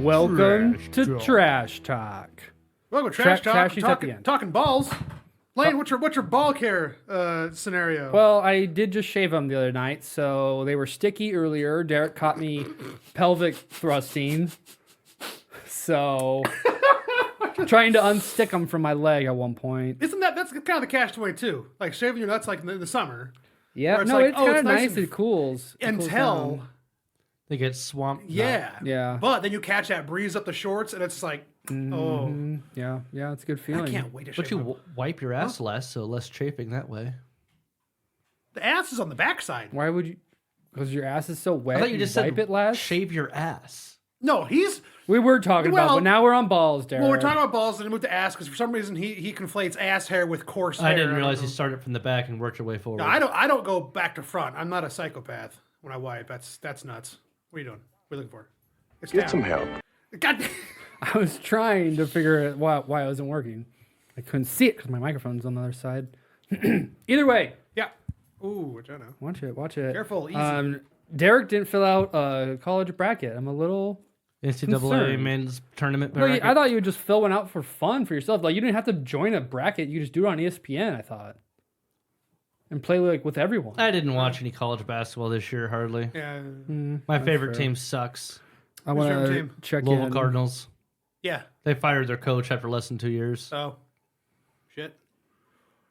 Welcome to Trash Talk. Welcome to Trash Talk. Trashy's at the end. Talking balls. Lane, what's your ball care scenario? Well, I did just shave them the other night, so they were sticky earlier. Derek caught me pelvic thrusting, so trying to unstick them from my leg at one point. Isn't that's kind of the catch-22? Like shaving your nuts like in the summer. Yeah, it's no, like, it's kind of nice nice. It cools. It cools until down. They get swamped. Yeah. But then you catch that breeze up the shorts, and it's like, Yeah, it's a good feeling. I can't wait to shave. But you wipe your ass less, so less chafing that way. The ass is on the backside. Why would you? Because your ass is so wet. I thought you just wipe said it less. shave your ass. No, We were talking about, but now we're on balls, Derek. Well, we're talking about balls, and then moved to ass because for some reason he conflates ass hair with coarse hair. I didn't realize you started from the back and worked your way forward. No, I don't go back to front. I'm not a psychopath when I wipe. That's nuts. What are you doing? What are you looking for? Get some help. God. I was trying to figure out why it wasn't working. I couldn't see it because my microphone's on the other side. Either way. Yeah. Ooh, I know. Watch it. Careful, easy. Derek didn't fill out a college bracket. I'm a little NCAA concerned. men's tournament Well, bracket. I thought you would just fill one out for fun for yourself. Like you didn't have to join a bracket. You could just do it on ESPN, I thought. And play like with everyone. I didn't watch any college basketball this year, hardly. Yeah. My favorite fair. team sucks. I want favorite to team? check Louisville in. Cardinals. Yeah. They fired their coach after less than 2 years. Oh. Shit.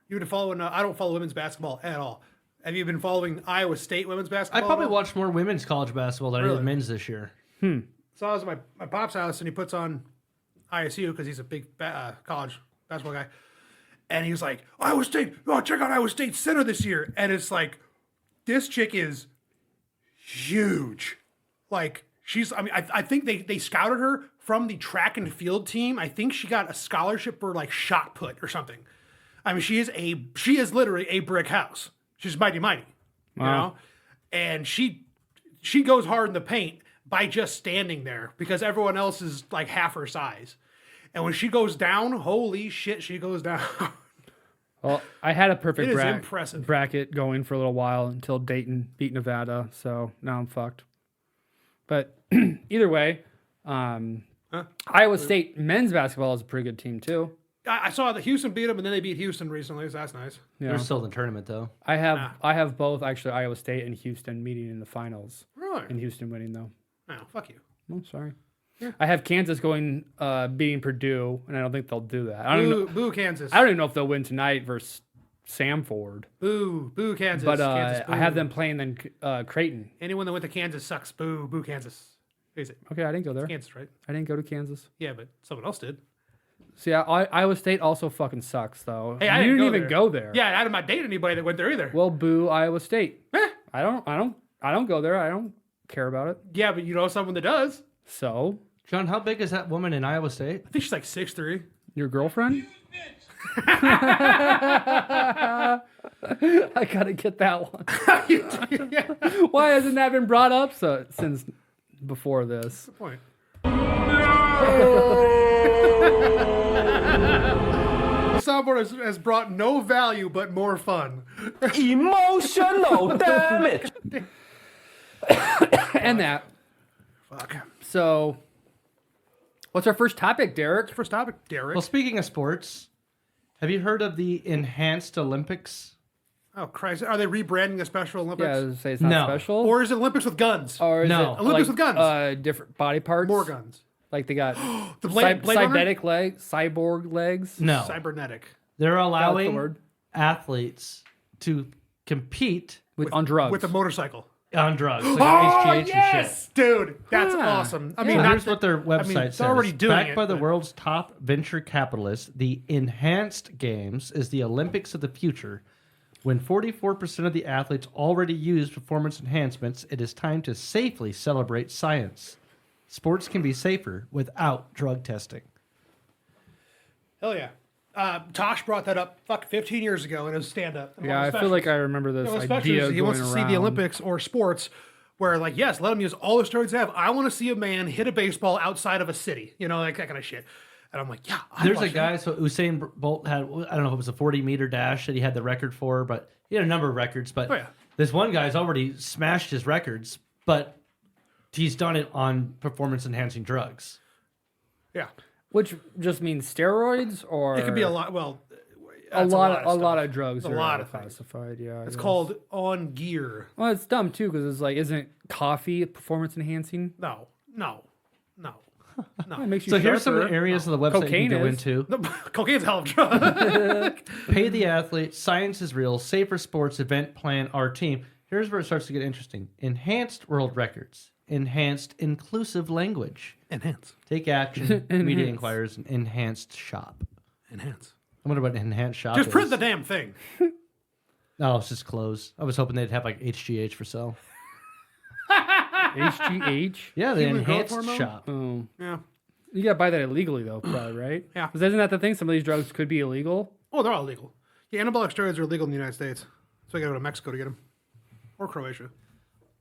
You've been following, I don't follow women's basketball at all. Have you been following Iowa State women's I basketball? probably at all? watched more women's college basketball than I Really? did men's this year. So I was at my pop's house, and he puts on ISU because he's a big college basketball guy. And he was like, Iowa State, check out Iowa State center this year. And it's like, this chick is huge. Like, I think they scouted her from the track and field team. I think she got a scholarship for like shot put or something. I mean, she is literally a brick house. She's mighty, you know? And she goes hard in the paint by just standing there because everyone else is like half her size. And when she goes down, holy shit, she goes down. Well, I had a perfect It is impressive. bracket going for a little while until Dayton beat Nevada, so now I'm fucked. But either way, Iowa State men's basketball is a pretty good team too. I saw that Houston beat them, and then they beat Houston recently, so that's nice. Yeah. They're still in the tournament, though. I have both actually Iowa State and Houston meeting in the finals. Really? And Houston winning though. Oh, fuck you. Oh, sorry. I have Kansas going beating Purdue, and I don't think they'll do that. I don't know. Boo, Kansas. I don't even know if they'll win tonight versus Samford. Boo, Kansas. But Kansas, boo. I have them playing then Creighton. Anyone that went to Kansas sucks. Boo, Kansas. Who is it? Okay, I didn't go there. Kansas, right? I didn't go to Kansas. Yeah, but someone else did. See, Iowa State also fucking sucks, though. Hey, I you didn't go even there. go there. Yeah, I did not date anybody that went there either. Well, boo Iowa State. Eh. I don't go there. I don't care about it. Yeah, but you know someone that does. So, John, how big is that woman in Iowa State? I think she's like 6'3". your girlfriend? I gotta get that one. Why hasn't that been brought up since before this? Good point. The soundboard has brought no value but more fun. Emotional damage. And that. Fuck. So, what's our first topic, Derek? First topic, Derek. Well, speaking of sports, have you heard of the Enhanced Olympics? Oh, Christ. Are they rebranding the Special Olympics? Yeah, I was gonna say it's not No. special. Or is it Olympics with guns? Or is No. it Olympics like, with guns. Different body parts. More guns. Like they got The Blade Runner? cyborg legs. No. Cybernetic. They're That's the allowing word. athletes to compete On drugs. With a motorcycle. on drugs. Like Oh, HGH and shit. Dude, that's Yeah. awesome. I So mean, here's what their website says. they're already doing Backed it, by the but- world's top venture capitalists, the Enhanced Games is the Olympics of the future. When 44% of the athletes already use performance enhancements, it is time to safely celebrate science. Sports can be safer without drug testing. Hell yeah. Tosh brought that up 15 years ago in his stand-up. Yeah, I feel like I remember this idea He wants going to see around. the Olympics or sports where, like, yes, let them use all the steroids they have. I want to see a man hit a baseball outside of a city, like that kind of shit. And I'm like, yeah, There's a guy, so Usain Bolt had, I don't know if it was a 40-meter dash that he had the record for, but he had a number of records. But Oh, yeah. this one guy's already smashed his records, but he's done it on performance-enhancing drugs. Yeah. Which just means steroids, or It could be a lot. Well, a that's lot stuff. of drugs. A are lot of things. classified. Yeah, It's called on gear. Well, it's dumb too because it's like, isn't coffee performance enhancing? No. It makes you So here's some of the sharper. areas of the website Cocaine you can go is. into. Cocaine's a hell of a drug. Pay the athlete, science is real, safer sports, event plan, our team. Here's where it starts to get interesting. Enhanced world records, enhanced inclusive language, Enhance. take action, media inquires, and enhanced shop. Enhance. I wonder what enhanced shop Just is. print the damn thing. No, it's just clothes. I was hoping they'd have like HGH for sale. HGH. Yeah, the Human growth enhanced hormone? shop. Oh, Yeah. you gotta buy that illegally though, probably, right? Yeah. 'Cause isn't that the thing? Some of these drugs could be illegal. Oh, they're all illegal. Yeah, anabolic steroids are illegal in the United States. So I gotta go to Mexico to get them. Or Croatia.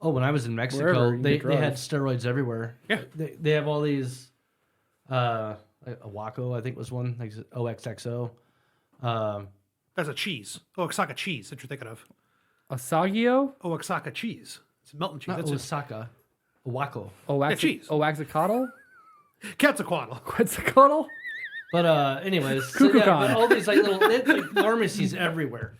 Oh, when I was in Wherever Mexico, you they get had drugs. steroids everywhere. Yeah. They have all these, like Awaco, I think was one, like OXXO. That's a cheese. Oaxaca cheese that you're thinking of. Asagio? Oaxaca cheese. It's melting cheese. Not That's it. Osaka, Awaco. Oaxac- cheese. Oaxacatl? Quetzalcoatl. Quetzalcoatl? But anyways, so, Cuckoo yeah, Con. but all these like little they have, like, pharmacies everywhere.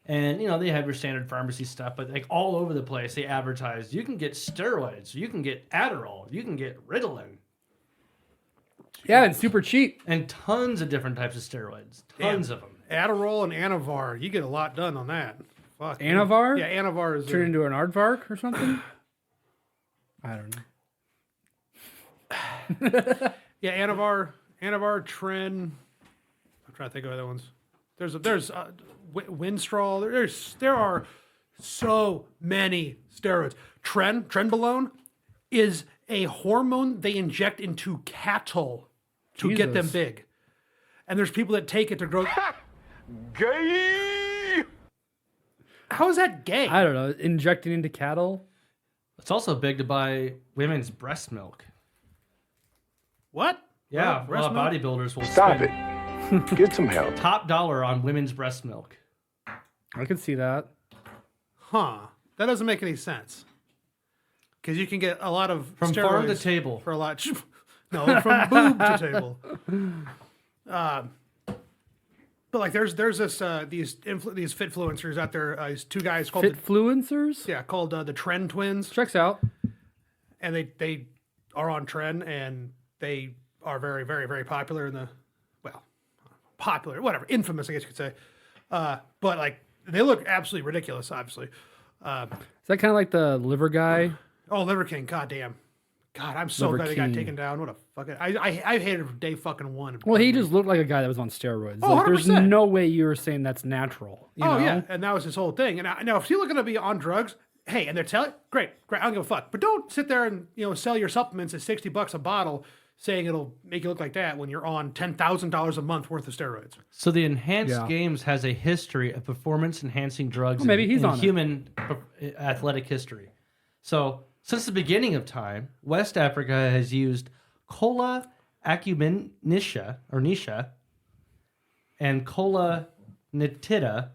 And, you know, they have your standard pharmacy stuff, but like all over the place, they advertise, you can get steroids, you can get Adderall, you can get Ritalin, Yeah, and super cheap. and tons of different types of steroids. Tons of them. Adderall and Anavar. You get a lot done on that. Fuck. Anavar? Yeah, Anavar is. Turn into an aardvark or something? I don't know. Yeah, Anavar, Tren. I'm trying to think of other ones. There's Winstrol. There are so many steroids. Trenbolone is a hormone they inject into cattle to get them Jesus. big. And there's people that take it to grow. Gay! How is that gay? I don't know. Injecting into cattle? It's also big to buy women's breast milk. What? Yeah, Breast a lot milk? of bodybuilders will Stop spend it. Get some help. top dollar on women's breast milk. I could see that. Huh. That doesn't make any sense. Because you can get a lot of From farm to steroids table. for a lot. No, from boob to table. But like, there's this these fitfluencers out there. These two guys called Fitfluencers? called the Tren Twins, Checks out. and they are on Tren, and they are very very very popular in the infamous, I guess you could say. But like, they look absolutely ridiculous. Obviously, Is that kind of like the liver guy? oh, Liver King, goddamn. God, I'm so Liver glad he got King. taken down. What a fucking... I hated him from day fucking one. Well, he just looked like a guy that was on steroids. Oh, Like, there's 100%. no way you were saying that's natural. You know? Yeah, and that was his whole thing. And now, if you're looking to be on drugs, hey, and they're telling, great, I don't give a fuck. But don't sit there and sell your supplements at $60 a bottle, saying it'll make you look like that when you're on $10,000 a month worth of steroids. So the Enhanced Yeah. Games has a history of performance-enhancing drugs Well, maybe he's in on it. human athletic history. So since the beginning of time, West Africa has used Cola acuminisha or nisha and Cola nitida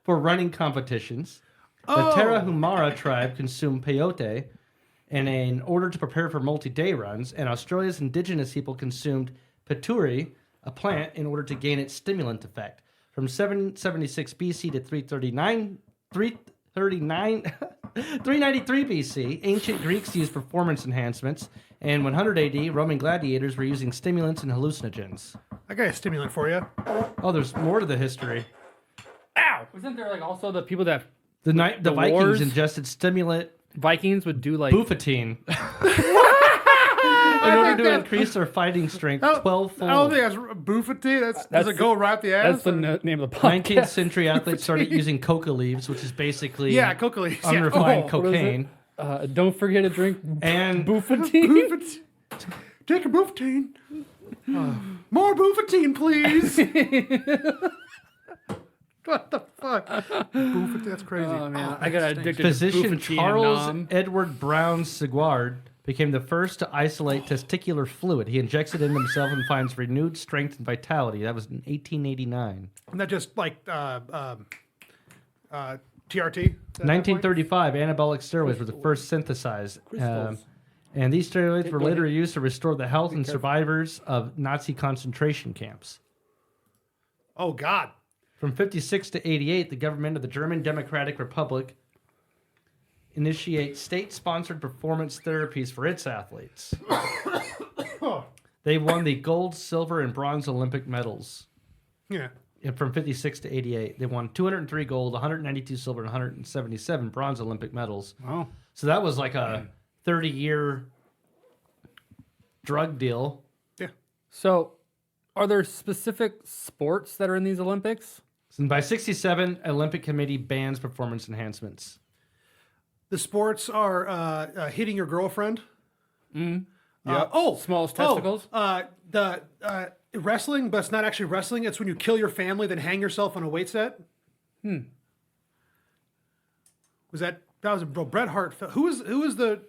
for running competitions. The Tarahumara tribe consumed peyote in order to prepare for multi-day runs, and Australia's indigenous people consumed paturi, a plant, in order to gain its stimulant effect. From 776 BC to 393 BC, ancient Greeks used performance enhancements, and 100 AD, Roman gladiators were using stimulants and hallucinogens. I got a stimulant for you. Oh, there's more to the history. Wasn't there like also the people that The The Vikings wars? ingested stimulant Vikings would do like Bufotenine in order to increase their fighting strength 12-fold. I don't think that's Bufotenine. Does it go right up the ass? that's the name of the podcast. 19th century athletes started using coca leaves, which is basically Yeah, coca leaves. Yeah. unrefined Oh, what is it? cocaine. Don't forget to drink And Bufotenine. Take a Bufotenine. More Bufotenine, please. What the fuck? Bufotenine, that's crazy. Oh man, I got addicted physician to Bufotenine Charles and Nom. Edward Brown Seguard became the first to isolate testicular fluid. He injects it in himself and finds renewed strength and vitality. That was in 1889. Isn't that just like TRT? 1935, anabolic steroids were the first synthesized. Crystals. And these steroids were later used to restore the health and survivors of Nazi concentration camps. Oh, God. From 56 to 88, the government of the German Democratic Republic initiates state-sponsored performance therapies for its athletes. They won the gold, silver, and bronze Olympic medals. Yeah. And from 56 to 88, they won 203 gold, 192 silver, and 177 bronze Olympic medals. Wow. So that was like a 30-year drug deal. Yeah. So, are there specific sports that are in these Olympics? And by 67, Olympic Committee bans performance enhancements. The sports are hitting your girlfriend. Yeah. Smallest testicles. The wrestling, but it's not actually wrestling. It's when you kill your family, then hang yourself on a weight set. Was that was Bret Hart? Who was the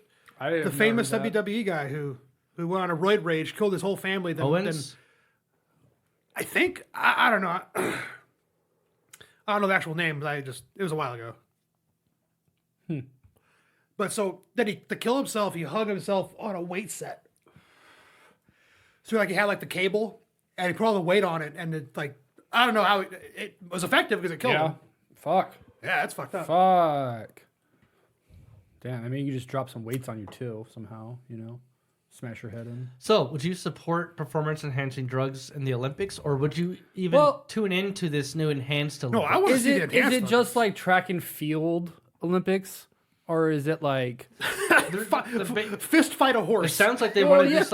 famous WWE guy who went on a roid rage, killed his whole family? Then, Owens? I think I don't know. I don't know the actual name, but it was a while ago. But so then to kill himself, he hung himself on a weight set. So like he had like the cable, and he put all the weight on it, and it like I don't know how it was effective because it killed him. Fuck. Yeah, that's fucked up. Fuck. Damn. I mean, you just drop some weights on you too somehow. Smash your head in. So, would you support performance-enhancing drugs in the Olympics, or would you even tune into this new enhanced Olympics? No, I want to see the Is enhanced it just like track and field Olympics, or is it like fist fight a It horse. sounds like they want to just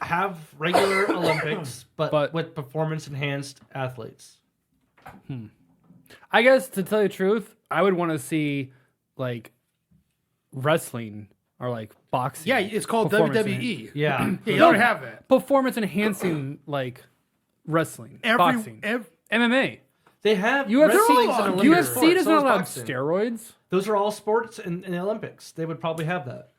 have regular Olympics, but with performance-enhanced athletes. I guess to tell you the truth, I would want to see like wrestling or like boxing. Yeah, it's called WWE. Yeah. You don't have it. Performance enhancing like wrestling, boxing, MMA. They have UFC, wrestling's an Olympic UFC sport, doesn't so is allow boxing. steroids. Those are all sports in the Olympics. They would probably have that.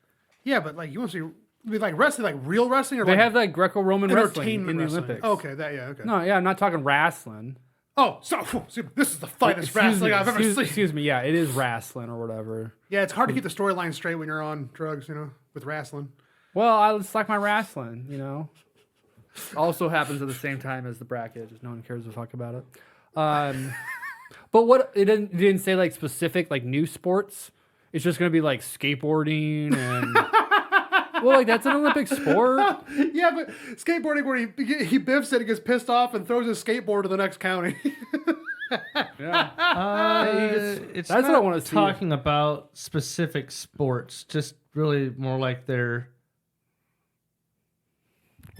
Yeah, but like you want to see like wrestling, like real wrestling, or They like have like Greco-Roman wrestling in entertainment the wrestling. Olympics. Okay, okay. No, yeah, I'm not talking wrestling. Oh, so this is the finest wrestling I've ever seen. Excuse me, yeah, it is wrestling or whatever. Yeah, it's hard to keep the storyline straight when you're on drugs, with wrestling. Well, I just like my wrestling, Also happens at the same time as the bracket, just no one cares to talk about it. But what it didn't say like specific like new sports. It's just gonna be like skateboarding and well, like that's an Olympic sport. Yeah, but skateboarding where he biffs it and gets pissed off and throws his skateboard to the next county. It's that's not what I wanna see. talking about specific sports, just really more like Well,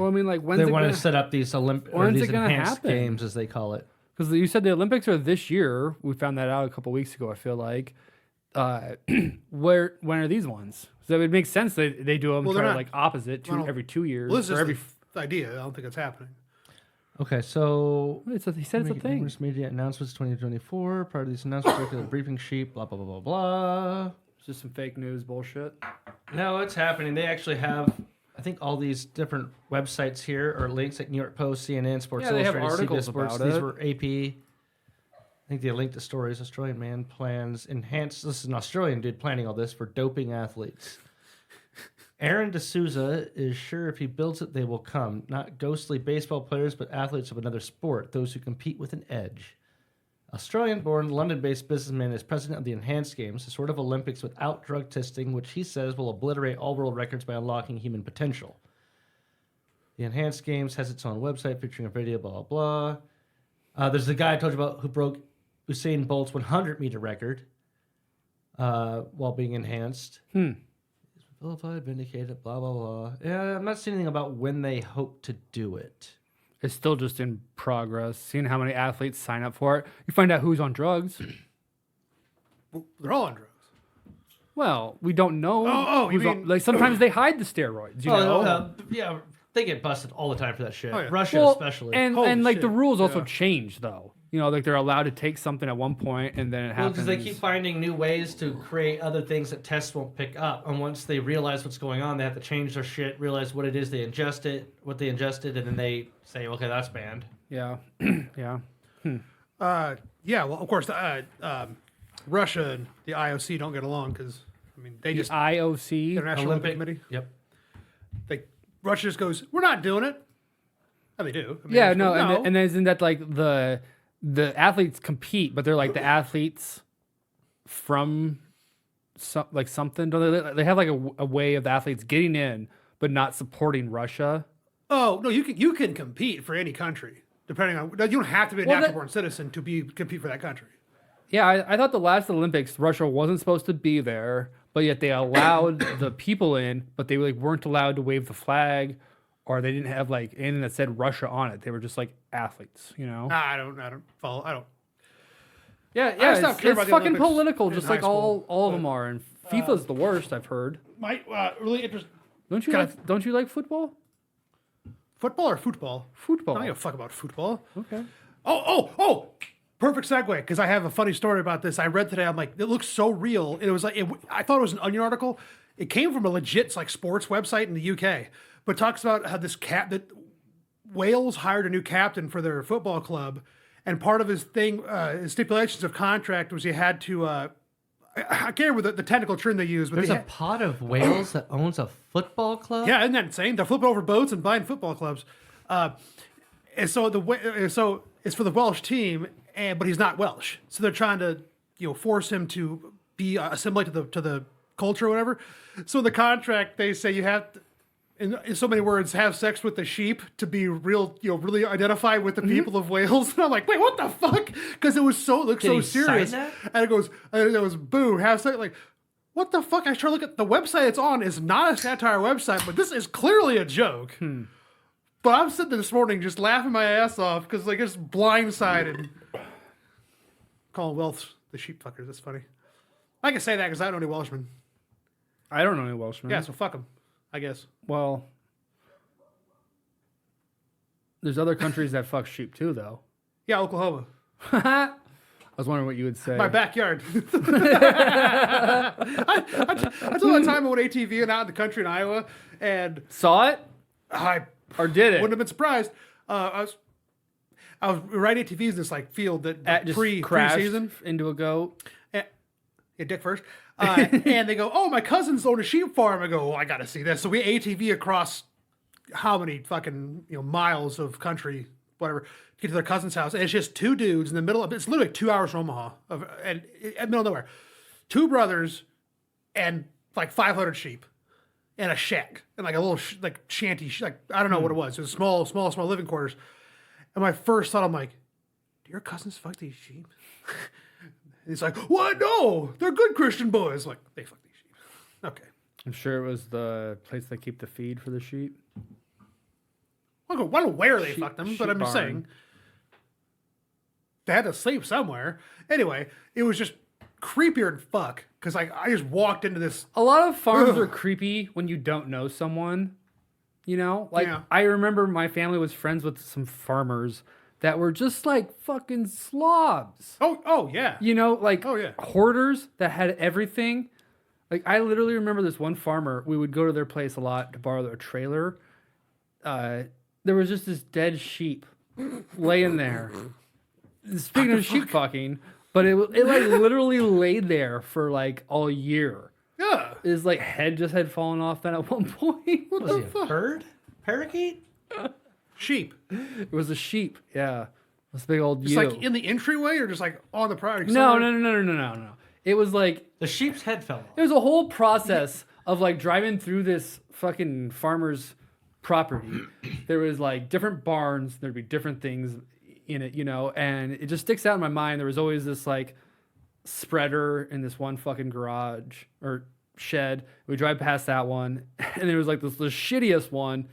I mean, like when's they it want gonna, to set up these when's these it gonna enhanced happen? games, as they call it. Because you said the Olympics are this year. We found that out a couple weeks ago. I feel like. When are these ones? So it makes sense that they do them Well, they're not- like opposite every 2 years. Well, this or is every. the idea. I don't think it's happening. Okay, so He said it's a thing. numerous media announcements 2024. Part of these announcements, circular briefing sheet. Blah blah blah blah blah. It's just some fake news bullshit. No, it's happening. They actually have, I think, all these different websites here or links like New York Post, CNN, Sports Yeah, they have Illustrated, articles CBS Sports. about These it. were AP. I think they linked to stories. Australian man plans enhanced. This is an Australian dude planning all this for doping athletes. Aaron D'Souza is sure if he builds it, they will come. Not ghostly baseball players, but athletes of another sport, those who compete with an edge. Australian-born, London-based businessman is president of the Enhanced Games, a sort of Olympics without drug testing, which he says will obliterate all world records by unlocking human potential. The Enhanced Games has its own website featuring a video, blah, blah, blah. There's the guy I told you about who broke Usain Bolt's 100-meter record while being enhanced. Vilified, vindicated, blah, blah, blah. Yeah, I'm not seeing anything about when they hope to do it. It's still just in progress. Seeing how many athletes sign up for it, you find out who's on drugs. They're all on drugs. Well, we don't know. Oh, you who's on, mean- like sometimes they hide the steroids. You know. Yeah, they get busted all the time for that shit. Oh, yeah. Russia Well, especially. and Holy like the shit. rules also change though. Like they're allowed to take something at one point and then it happens. Because they keep finding new ways to create other things that tests won't pick up. And once they realize what's going on, they have to change their shit, realize what it is they ingested, what they ingested, and then they say, okay, that's banned. Yeah, yeah. Yeah, well, of course, Russia and the IOC don't get along because, they The just IOC. International Olympic Committee. Yep. Russia just goes, we're not doing it. And they do. I mean, Yeah, they just no, go, and then isn't that like the athletes compete, but they're like the athletes from something? Don't they have like a way of the athletes getting in, but not supporting Russia? Oh no, you can compete for any country depending on. You don't have to be a natural born citizen to compete for that country. Yeah, I thought the last Olympics Russia wasn't supposed to be there, but yet they allowed the people in, but they like weren't allowed to wave the flag, or they didn't have like anything that said Russia on it. They were just like athletes, you know. I don't follow. I don't. Yeah, stopped caring it's about the fucking Olympics political, in just high like school, all of them are. And FIFA's the worst, I've heard. My really interesting. Don't you like football? Football or football? Football. I don't give a fuck about football. Okay. Oh! Perfect segue, because I have a funny story about this. I read today. I'm like, it looks so real. It was like, I thought it was an Onion article. It came from a legit like sports website in the UK, but talks about how that Wales hired a new captain for their football club, and part of his his stipulations of contract was he had to. I can't remember the technical term they use, but There's a pot of Wales that owns a football club? yeah, isn't that insane? They're flipping over boats and buying football clubs. And so it's for the Welsh team, but he's not Welsh. So they're trying to, force him to be assimilated to the culture or whatever. So in the contract, they say you have to, in so many words, have sex with the sheep to be real, really identify with the people of Wales. And I'm like, wait, what the fuck? Because it looked so he serious. sign that? And it was boo, have sex, like, what the fuck? I try to look at the website it's on is not a satire website, but this is clearly a joke. But I'm sitting there this morning just laughing my ass off because like it's blindsided. Calling Welsh the sheep fuckers. That's funny. I can say that because I don't know any Welshmen. I don't know any Welshmen. Yeah, so fuck them, I guess. Well, there's other countries that fuck sheep too, though. Yeah, Oklahoma. I was wondering what you would say. My backyard. I told that time I went ATV and out in the country in Iowa, and Saw it I or did it? wouldn't have been surprised. I was riding ATVs in this like field that Just pre-season. crashed into a goat. Yeah, dick first. And they go, oh, my cousins own a sheep farm. I go, I got to see this. So we ATV across how many fucking miles of country, whatever, to get to their cousin's house. And it's just two dudes in the middle of it's literally 2 hours from Omaha, and in the middle of nowhere. Two brothers and like 500 sheep and a shack and like a little like shanty, like I don't know what it was. It was small living quarters. And my first thought, I'm like, do your cousins fuck these sheep? And he's like, what? No, they're good Christian boys. Like, they fuck these sheep. Okay. I'm sure it was the place they keep the feed for the sheep. I don't know where they fucked them, but I'm just barn. saying. They had to sleep somewhere. Anyway, it was just creepier than fuck. Because like, I just walked into this. A lot of farms are creepy when you don't know someone. Yeah. I remember my family was friends with some farmers that were just like fucking slobs. Oh yeah. Oh, yeah. Hoarders that had everything. Like, I literally remember this one farmer, we would go to their place a lot to borrow their trailer. There was just this dead sheep laying there. Speaking of sheep fucking, but it like literally laid there for like all year. Yeah. His like head just had fallen off then at one point. What Was the he a fuck? bird? Parakeet? Sheep. It was a sheep. Yeah. This big old Just ewe. like in the entryway or just like on the property? No. It was like The sheep's head fell off. it was a whole process of like driving through this fucking farmer's property. There was like different barns. There'd be different things in it, and it just sticks out in my mind. There was always this like spreader in this one fucking garage or shed. We drive past that one, and there was like the shittiest one.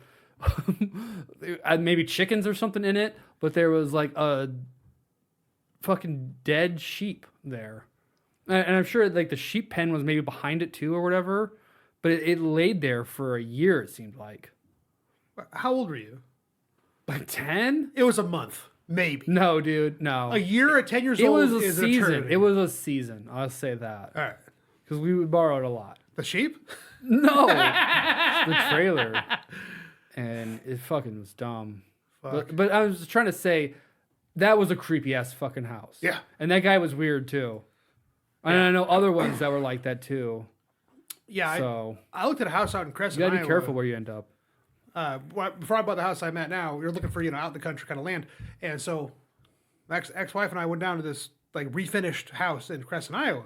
Had maybe chickens or something in it, but there was like a fucking dead sheep there. And I'm sure like the sheep pen was maybe behind it too or whatever, but it laid there for a year, it seemed like. How old were you? Like 10? It was a month, maybe. No, dude, no. A year at 10 years It old was a is season. eternity. It was a season. I'll say that. All right. Because we would borrow it a lot. The sheep? No. The trailer. And it fucking was dumb. Fuck. But I was just trying to say, that was a creepy ass fucking house. Yeah. And that guy was weird too. And I know other ones that were like that too. Yeah. So I looked at a house out in Crescent, you gotta be Iowa. careful where you end up. before I bought the house I'm at now, we were looking for out in the country kind of land, and so my ex-wife and I went down to this like refinished house in Crescent, Iowa.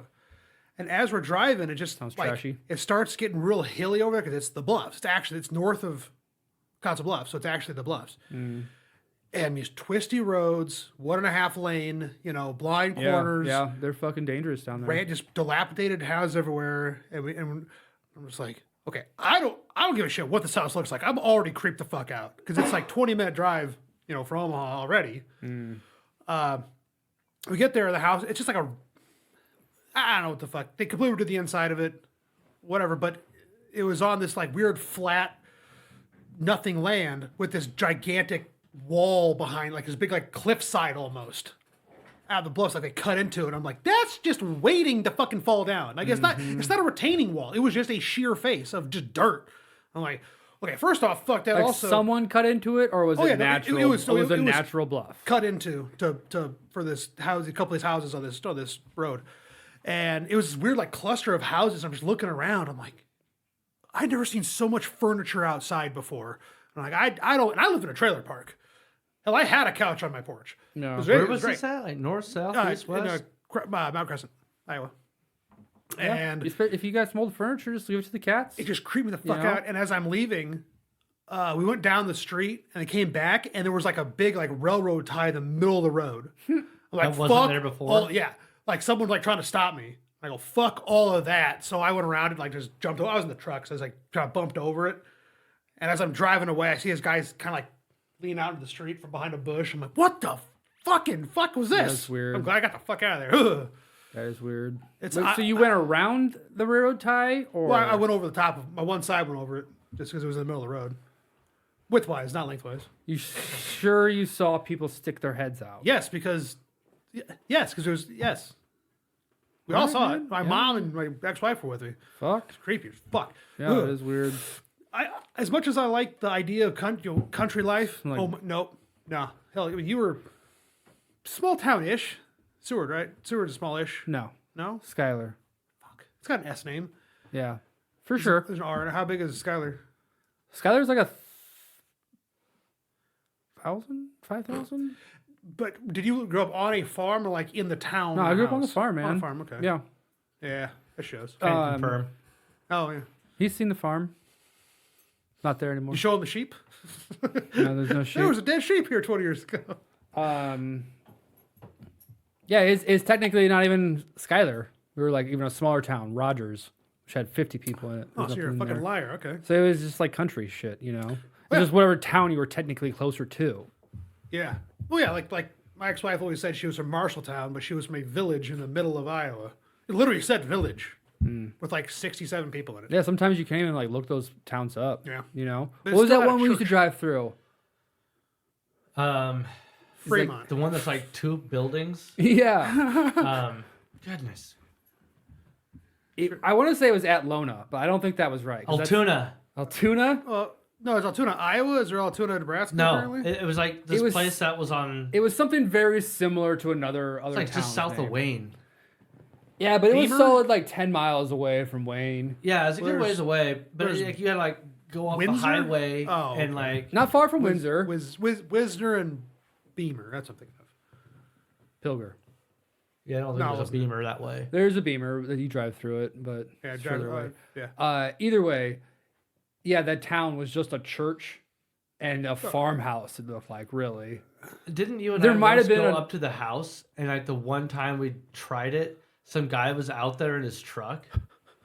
And as we're driving, it just Sounds like trashy. it starts getting real hilly over there because it's the bluffs. It's north of Council Bluffs, so it's actually the bluffs. And these twisty roads, 1.5 lane, blind corners. Yeah, they're fucking dangerous down there. Just dilapidated houses everywhere, and I'm just like, okay, I don't give a shit what this house looks like. I'm already creeped the fuck out because it's like 20-minute drive, from Omaha already. We get there, the house, it's just like I don't know what the fuck. They completely redid the inside of it, whatever. But it was on this like weird flat, nothing land with this gigantic wall behind, like this big like cliffside almost. Out of the bluffs, like they cut into it. I'm like, that's just waiting to fucking fall down. Like it's not a retaining wall. It was just a sheer face of just dirt. I'm like, okay, first off, fuck that. Like also, someone cut into it, or was it no, natural? it was a natural bluff. cut into for this house, a couple of these houses on this road, and it was this weird like cluster of houses. I'm just looking around. I'm like, I'd never seen so much furniture outside before. I'm like, I don't. And I live in a trailer park. Hell, I had a couch on my porch. No. Where was this at? Like north, south, east, west? Mount Crescent, Iowa. Yeah. And If you got some old furniture, just leave it to the cats. it just creeped me the fuck know? out. And as I'm leaving, we went down the street and I came back and there was like a big like railroad tie in the middle of the road. I'm like, That wasn't fuck there before? all- yeah, like someone like trying to stop me. I go, fuck all of that. So I went around and like just jumped over. I was in the truck, so I was like kind of bumped over it. And as I'm driving away, I see this guy's kind of like lean out into the street from behind a bush. I'm like, what the fucking fuck was this? That's weird. I'm glad I got the fuck out of there. Ugh. That is weird. It's- So you went around the railroad tie, or Well, I went over the top of my one side, went over it just because it was in the middle of the road. Widthwise, not lengthwise. you sure you saw people stick their heads out? Yes, because yes, because it was yes. We all saw it. My mom and my ex-wife were with me. Fuck. It's creepy as fuck. Yeah, Ugh. it is weird. As much as I like the idea of country life, Like- no. Hell, I mean, you were small town-ish. Seward, right? Seward's small-ish. No, No? Skylar. Fuck. It's got an S name. Yeah, for sure. There's an R. How big is Skylar? Skylar's like 1,000, 5,000. But did you grow up on a farm or like in the town? No, I grew up on the house? farm, man. On a farm, okay. Yeah, Yeah, that shows. Can confirm. Oh, yeah. he's seen the farm. Not there anymore. You show him the sheep? No, there's no sheep. There was a dead sheep here 20 years ago. Yeah, it's technically not even Skylar. We were like even a smaller town, Rogers, which had 50 people in it. Oh, There's so you're a nothing fucking there. liar. Okay. So it was just like country shit, you know? It's Yeah. just whatever town you were technically closer to. Yeah. Well, yeah, like my ex-wife always said she was from Marshalltown, but she was from a village in the middle of Iowa. It literally said village with like 67 people in it. Yeah, sometimes you can't even like look those towns up. Yeah. You know? But What it's was still that at a one we used to church. drive through? Fremont. The one that's like 2 buildings. Yeah. Goodness. I want to say it was at Lona, but I don't think that was right. 'cause that's- Altoona. Altoona? No, it's Altoona, Iowa. Is there Altoona, Nebraska? No, Apparently? it was like this It was- place that was on. It was something very similar to other It's like just town's south name. of Wayne. Yeah, but it was Beaver? solid like 10 miles away from Wayne. Yeah, it's a good Where's- ways away, but where's like, you had to like go up Windsor? the highway Oh, and okay. like Not far from Windsor. Wisner and Beamer. That's what I'm thinking of. Pilger. yeah, I don't think No, it there was a wasn't. Beamer that way. There's a Beamer that you drive through it, but Yeah, it's drive, further away. yeah. Either way, yeah, that town was just a church and a farmhouse. It looked like really. Didn't you and There I might once have been go a- up to the house and like the one time we tried it, some guy was out there in his truck.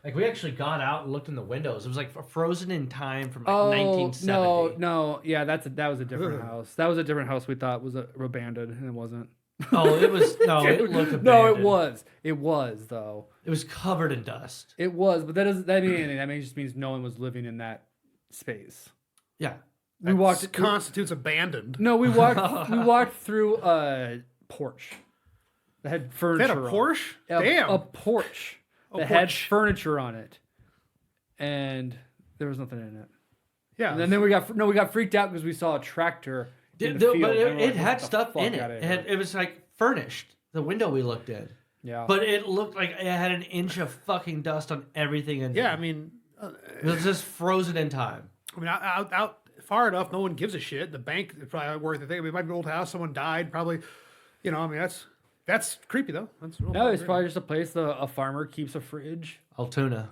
Like we actually got out and looked in the windows. It was like frozen in time from like 1970. no, yeah, that was a different house. That was a different house we thought was abandoned, and it wasn't. Oh, it was no, it looked abandoned. No, it was. It was though. It was covered in dust. It was, but that mean anything. That just means no one was living in that space. Yeah. We walked. It constitutes abandoned. No, we walked. We walked through a porch that had They furniture. had a Porsche? On it. Damn. A porch that had porch. furniture on it, and there was nothing in it. Yeah. And then we got freaked out because we saw a tractor. In the But field, and we're it like, had "Get the stuff fuck in it. outta It, here." had, it was like furnished. The window we looked in. Yeah. But it looked like it had an inch of fucking dust on everything in yeah, there. I mean, It was just frozen in time. out far enough, no one gives a shit. The bank is probably worth it. It might be an old house. Someone died. Probably, I mean, that's creepy though. That's real No, fucking it's creepy. probably just a place a farmer keeps a fridge. Altoona.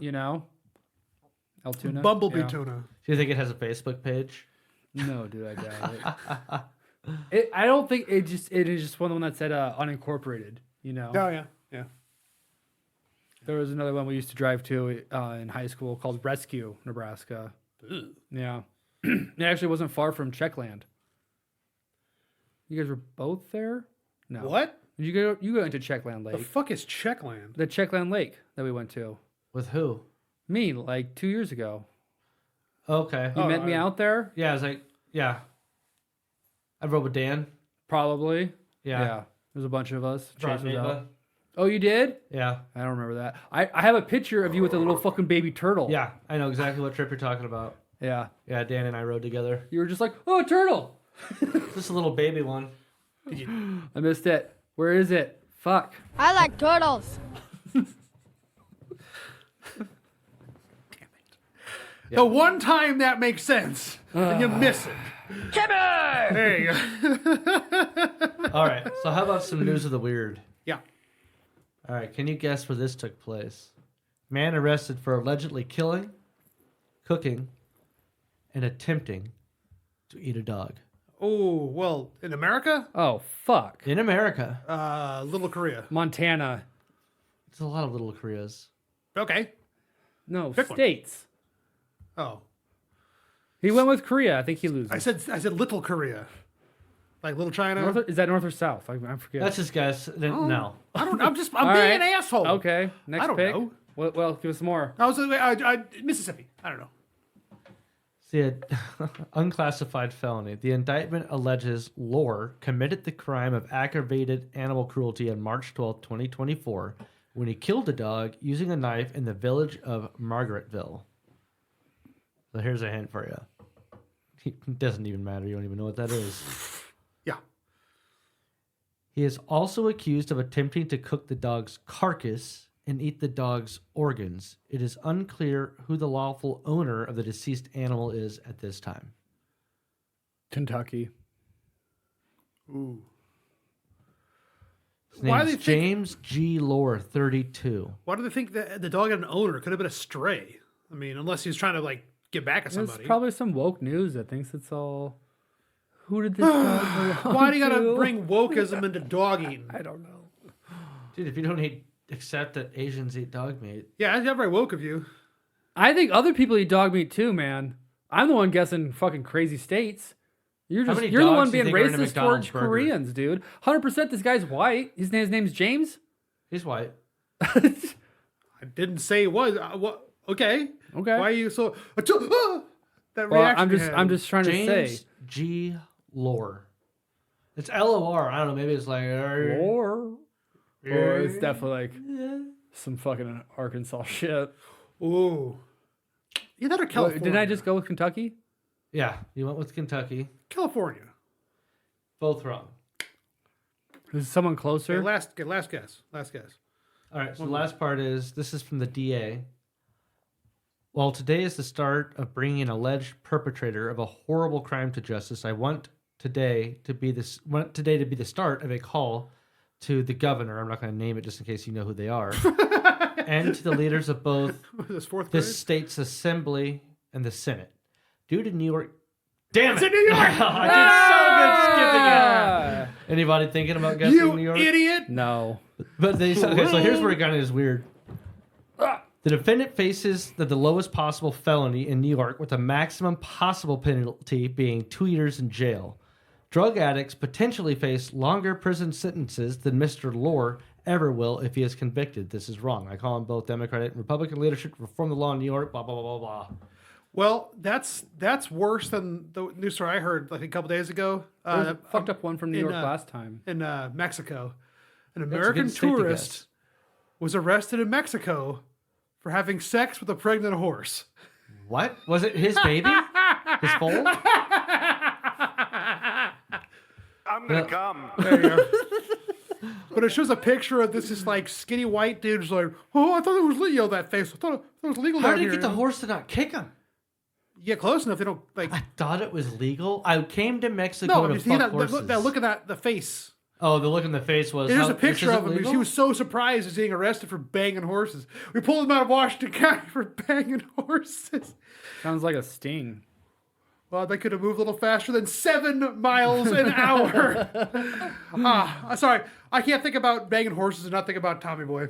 Altoona. Bumblebee Yeah. tuna. Do you think it has a Facebook page? No, dude, I doubt it. I don't think it is just one that said unincorporated. Oh yeah. There was another one we used to drive to in high school called Rescue, Nebraska. Ugh. Yeah. It actually wasn't far from Czechland. You guys were both there? No. What? Did you go into Czechland The Lake? fuck is Czechland? The Czechland Lake that we went to. With who? Me, like 2 years ago. Okay. You met me out there? Yeah, I was like, yeah. I rode with Dan. Probably. Yeah. There's a bunch of us. Brought Chase was Neva. out. Oh, you did? Yeah. I don't remember that. I have a picture of you with a little fucking baby turtle. Yeah, I know exactly what trip you're talking about. Yeah. Yeah, Dan and I rode together. You were just like, oh, a turtle. Just a little baby one. I missed it. Where is it? Fuck. I like turtles. The one time that makes sense, and you miss it. Timmy! There you go. All right, so how about some news of the weird? Yeah. All right, can you guess where this took place? Man arrested for allegedly killing, cooking, and attempting to eat a dog. Oh, well, in America? Oh, fuck. In America. Little Korea. Montana. It's a lot of little Koreas. Okay. No, Pick one. states. Oh. He went with Korea. I think he loses. I said Little Korea. Like Little China? Is that north or south? I forget. That's his guess. No. I don't I'm being All right. an asshole. Okay, next I don't pick. know. Well, give us more. I was Mississippi. I don't know. See, an unclassified felony. The indictment alleges Lore committed the crime of aggravated animal cruelty on March 12, 2024, when he killed a dog using a knife in the village of Margaretville. So here's a hint for you. It doesn't even matter. You don't even know what that is. Yeah. He is also accused of attempting to cook the dog's carcass and eat the dog's organs. It is unclear who the lawful owner of the deceased animal is at this time. Kentucky. Ooh. His Why name do is they think- James G. Lore, 32. Why do they think that the dog had an owner? Could have been a stray. I mean, unless he was trying to get back at There's somebody. probably some woke news that thinks it's all. Who did this dog belong Why do you gotta to? bring wokeism into dog eating? I don't know. Dude, if you don't accept that Asians eat dog meat, Yeah, that's very woke of you. I think other people eat dog meat too, man. I'm the one guessing fucking crazy states. You're How just many you're the dogs one do you being think are in a racist McDonald's towards burger? Koreans, dude. 100% this guy's white. His name's James. he's white. I didn't say it was. What? Okay. Okay. Why are you so? That Well, reaction. I'm just trying to James say. G. Lore. It's Lor. I don't know. Maybe it's like. Or it's definitely like some fucking Arkansas shit. Ooh. Yeah, that or California. Didn't I just go with Kentucky? Yeah, you went with Kentucky. California? Both wrong. Is someone Okay, closer? last guess. Last guess. All right, so the last part is this is from the DA. While today is the start of bringing an alleged perpetrator of a horrible crime to justice, I want today to be the start of a call to the governor. I'm not going to name it just in case you know who they are, and to the leaders of both This fourth grade? this state's assembly and the Senate. Due to New York. Damn it! It's in New York! I did so good skipping it. Anybody thinking about guessing You New York? idiot! No. But okay, so here's where it kind of is weird. The defendant faces the lowest possible felony in New York with the maximum possible penalty being 2 years in jail. Drug addicts potentially face longer prison sentences than Mr. Lore ever will if he is convicted. This is wrong. I call on both Democratic and Republican leadership to reform the law in New York, blah, blah, blah, blah, blah. Well, that's worse than the news story I heard like a couple days ago. There's a fucked up one from New in, York last time. In Mexico. An That's a American good state to tourist guess. was arrested in Mexico for having sex with a pregnant horse. What? Was it his baby? His foal? I'm gonna come. There you go. But it shows a picture of this like skinny white dude who's like, oh, I thought it was legal, that face. I thought it was legal How down did he here. get the horse to not kick him? You get close enough, they don't like. I thought it was legal. I came to Mexico No, to you see fuck that horses. look at that the face. Oh, the look in the face was. There's how- a picture this of him. isn't He was so surprised as being arrested for banging horses. We pulled him out of Washington County for banging horses. Sounds like a sting. Well, they could have moved a little faster than 7 miles an hour. Sorry. I can't think about banging horses and not think about Tommy Boy.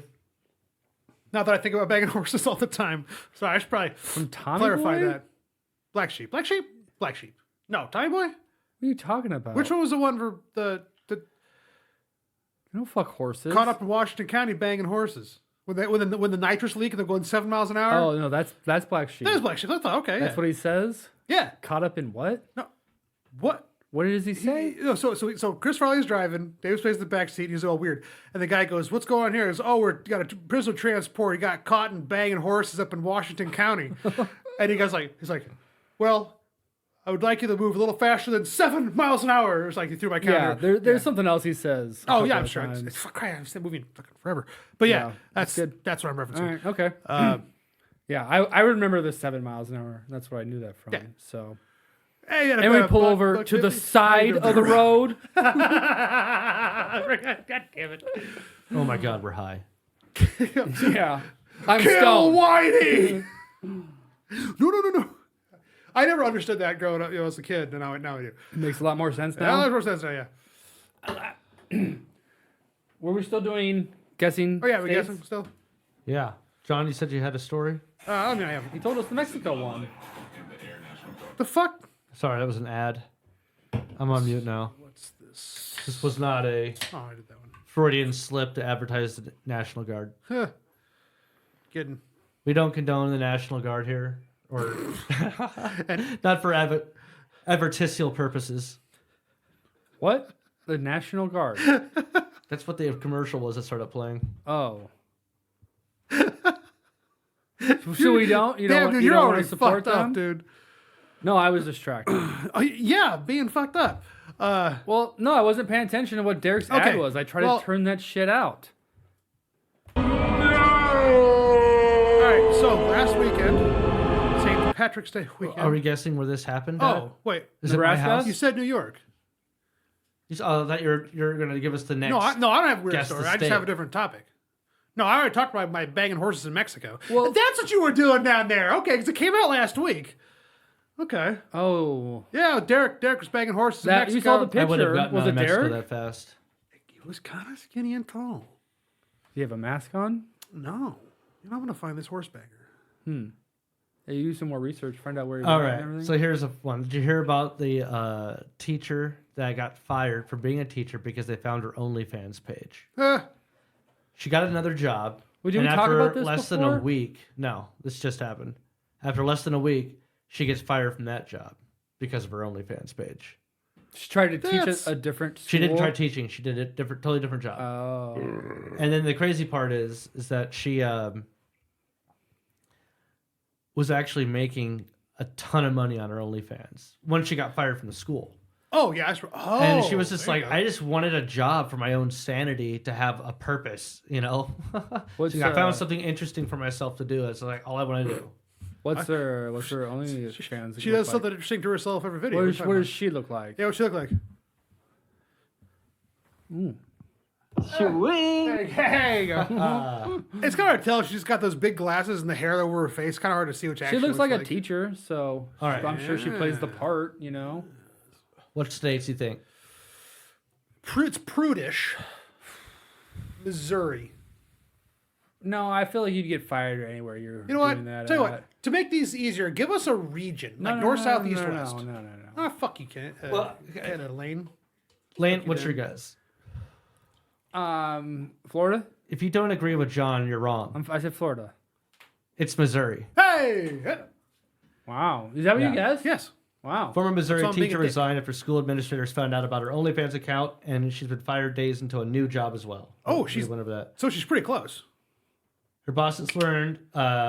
Not that I think about banging horses all the time. Sorry, I should probably From Tommy clarify Boy? that. Black Sheep. Black Sheep? Black Sheep. No, Tommy Boy? What are you talking about? Which one was the one for the You don't fuck horses. caught up in Washington County banging horses? When the nitrous leak and they're going 7 miles an hour? Oh no, that's Black Sheep. That was Black Sheep. I thought, okay. That's what he says. Yeah. Caught up in what? No. What? What does he say? No, so Chris Farley's driving. Davis plays in the back seat. He's all weird, and the guy goes, "What's going on here?" He goes, "Oh, we got a prisoner transport. He got caught in banging horses up in Washington County." And he goes he's like, "Well, I would like you to move a little faster than 7 miles an hour." It's like he threw my Yeah, counter. there's something else he says. Oh yeah, I'm sure. It's fuck, I've seen that movie fucking forever. But yeah, Yeah, that's good. That's what I'm All referencing. right, okay. Yeah, I remember the 7 miles an hour. That's where I knew that from. Yeah. So, Hey, and we pull over to the side of the road. God damn it! Oh my God, we're high. Yeah, I'm Kill stoned. Whitey! No. I never understood that growing up, as a kid, and now I do. Makes a lot more sense Now now. there's more sense now, yeah. Were we still doing guessing? Oh yeah, we states? guessing still. Yeah. John, you said you had a story? I mean, I have. He told us the Mexico one. The fuck? Sorry, that was an ad. I'm on mute now. What's this? This was not a Oh, I did that one. Freudian slip to advertise the National Guard. Huh. Kidding. We don't condone the National Guard here, or not for advertisial purposes. What? The National Guard. That's what the commercial was that started playing. Oh. So we don't? You Damn, don't, dude, you you're don't want already to support fucked them? up, dude. No, I was distracted. Oh, yeah, being fucked up. Well, no, I wasn't paying attention to what Derek's Okay, ad was. I tried well- to turn that shit out. All right, so last weekend, St. Patrick's Day weekend. Are we guessing where this happened? Oh, wait. Is it my Nebraska? house? You said New York. That you're going to give us the next. No, I don't have a weird Guess the story. I just state. have a different topic. No, I already talked about my banging horses in Mexico. Well- That's what you were doing down there. Okay, because it came out last week. Okay. Oh. Yeah, Derek was banging horses in That, Mexico. you saw the I would have picture. gotten Was out it of Mexico Derek? that fast. He was kind of skinny and tall. Do you have a mask on? No. You know, I'm going to find this horse banger. Hey, you do some more research. Find out where you're All at and right. everything. So here's a one. Did you hear about the teacher that got fired for being a teacher because they found her OnlyFans page? She got another job. Well, did and we talk after about this less than before? a week, no, this just happened. After less than a week, she gets fired from that job because of her OnlyFans page. She tried to teach That's- us a different school. She didn't try teaching. She did a totally different job. Oh. And then the crazy part is that she was actually making a ton of money on her OnlyFans when she got fired from the school. Oh, yeah. And she was just there you like, go. I just wanted a job for my own sanity to have a purpose, you know? What's, She's like, I found something interesting for myself to do. It's like all I want to do. What's her only chance? She does something interesting to herself every video. What does she look like? Yeah, what she look like? There you go. It's kind of hard to tell. She's got those big glasses and the hair over her face. Kind of hard to see what she She actually looks like a teacher, so All right. I'm sure she plays the part, you know. What states do you think? It's prudish. Missouri. No, I feel like you'd get fired anywhere you're You know what? doing that. Tell you at. what. To make these easier, give us a region, No, like no, north, no, south, no, east, no, west. No. Ah, fuck you, Ken. Well, Lane. Lane, what's your guess? Florida. If you don't agree with John, you're wrong. I said Florida. It's Missouri. Hey! Wow, is that what you guessed? Yes. Wow. Former Missouri So I'm being teacher a dick. resigned after school administrators found out about her OnlyFans account, and she's been fired days into a new job as well. Oh, she's- whatever that. So she's pretty close. Her bosses learned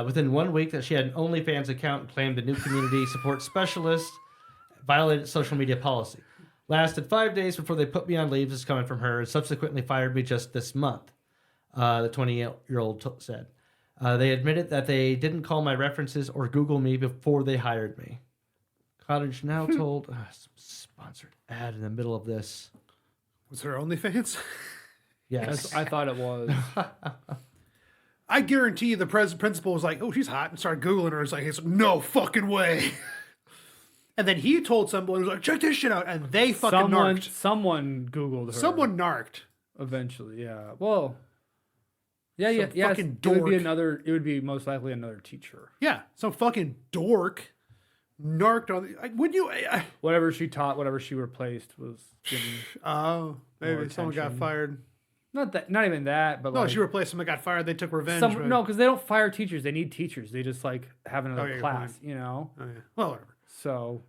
within 1 week that she had an OnlyFans account and claimed the new community support specialist violated social media policy. Lasted 5 days before they put me on leave. This is coming from her, and subsequently fired me just this month. The 20-year-old said. They admitted that they didn't call my references or Google me before they hired me. Cottage now told sponsored ad in the middle of this. Was her OnlyFans? Yes. I thought it was. I guarantee you the principal was like, oh, she's hot, and started Googling her. It's no fucking way. And then he told someone, he was like, check this shit out. And they fucking narked. Someone Googled her. Someone narked. Eventually, yeah. Well, yeah. Fucking It would be dork. It would be most likely another teacher. Yeah, some fucking dork narked on the. Wouldn't you? Whatever she taught, whatever she replaced was getting. Oh, maybe More someone got attention. fired. Not even that, but No, like she replaced someone got fired. They took revenge. no, because they don't fire teachers. They need teachers. They just like have another yeah, you're class, fine. you know. Oh, yeah. Well, whatever. So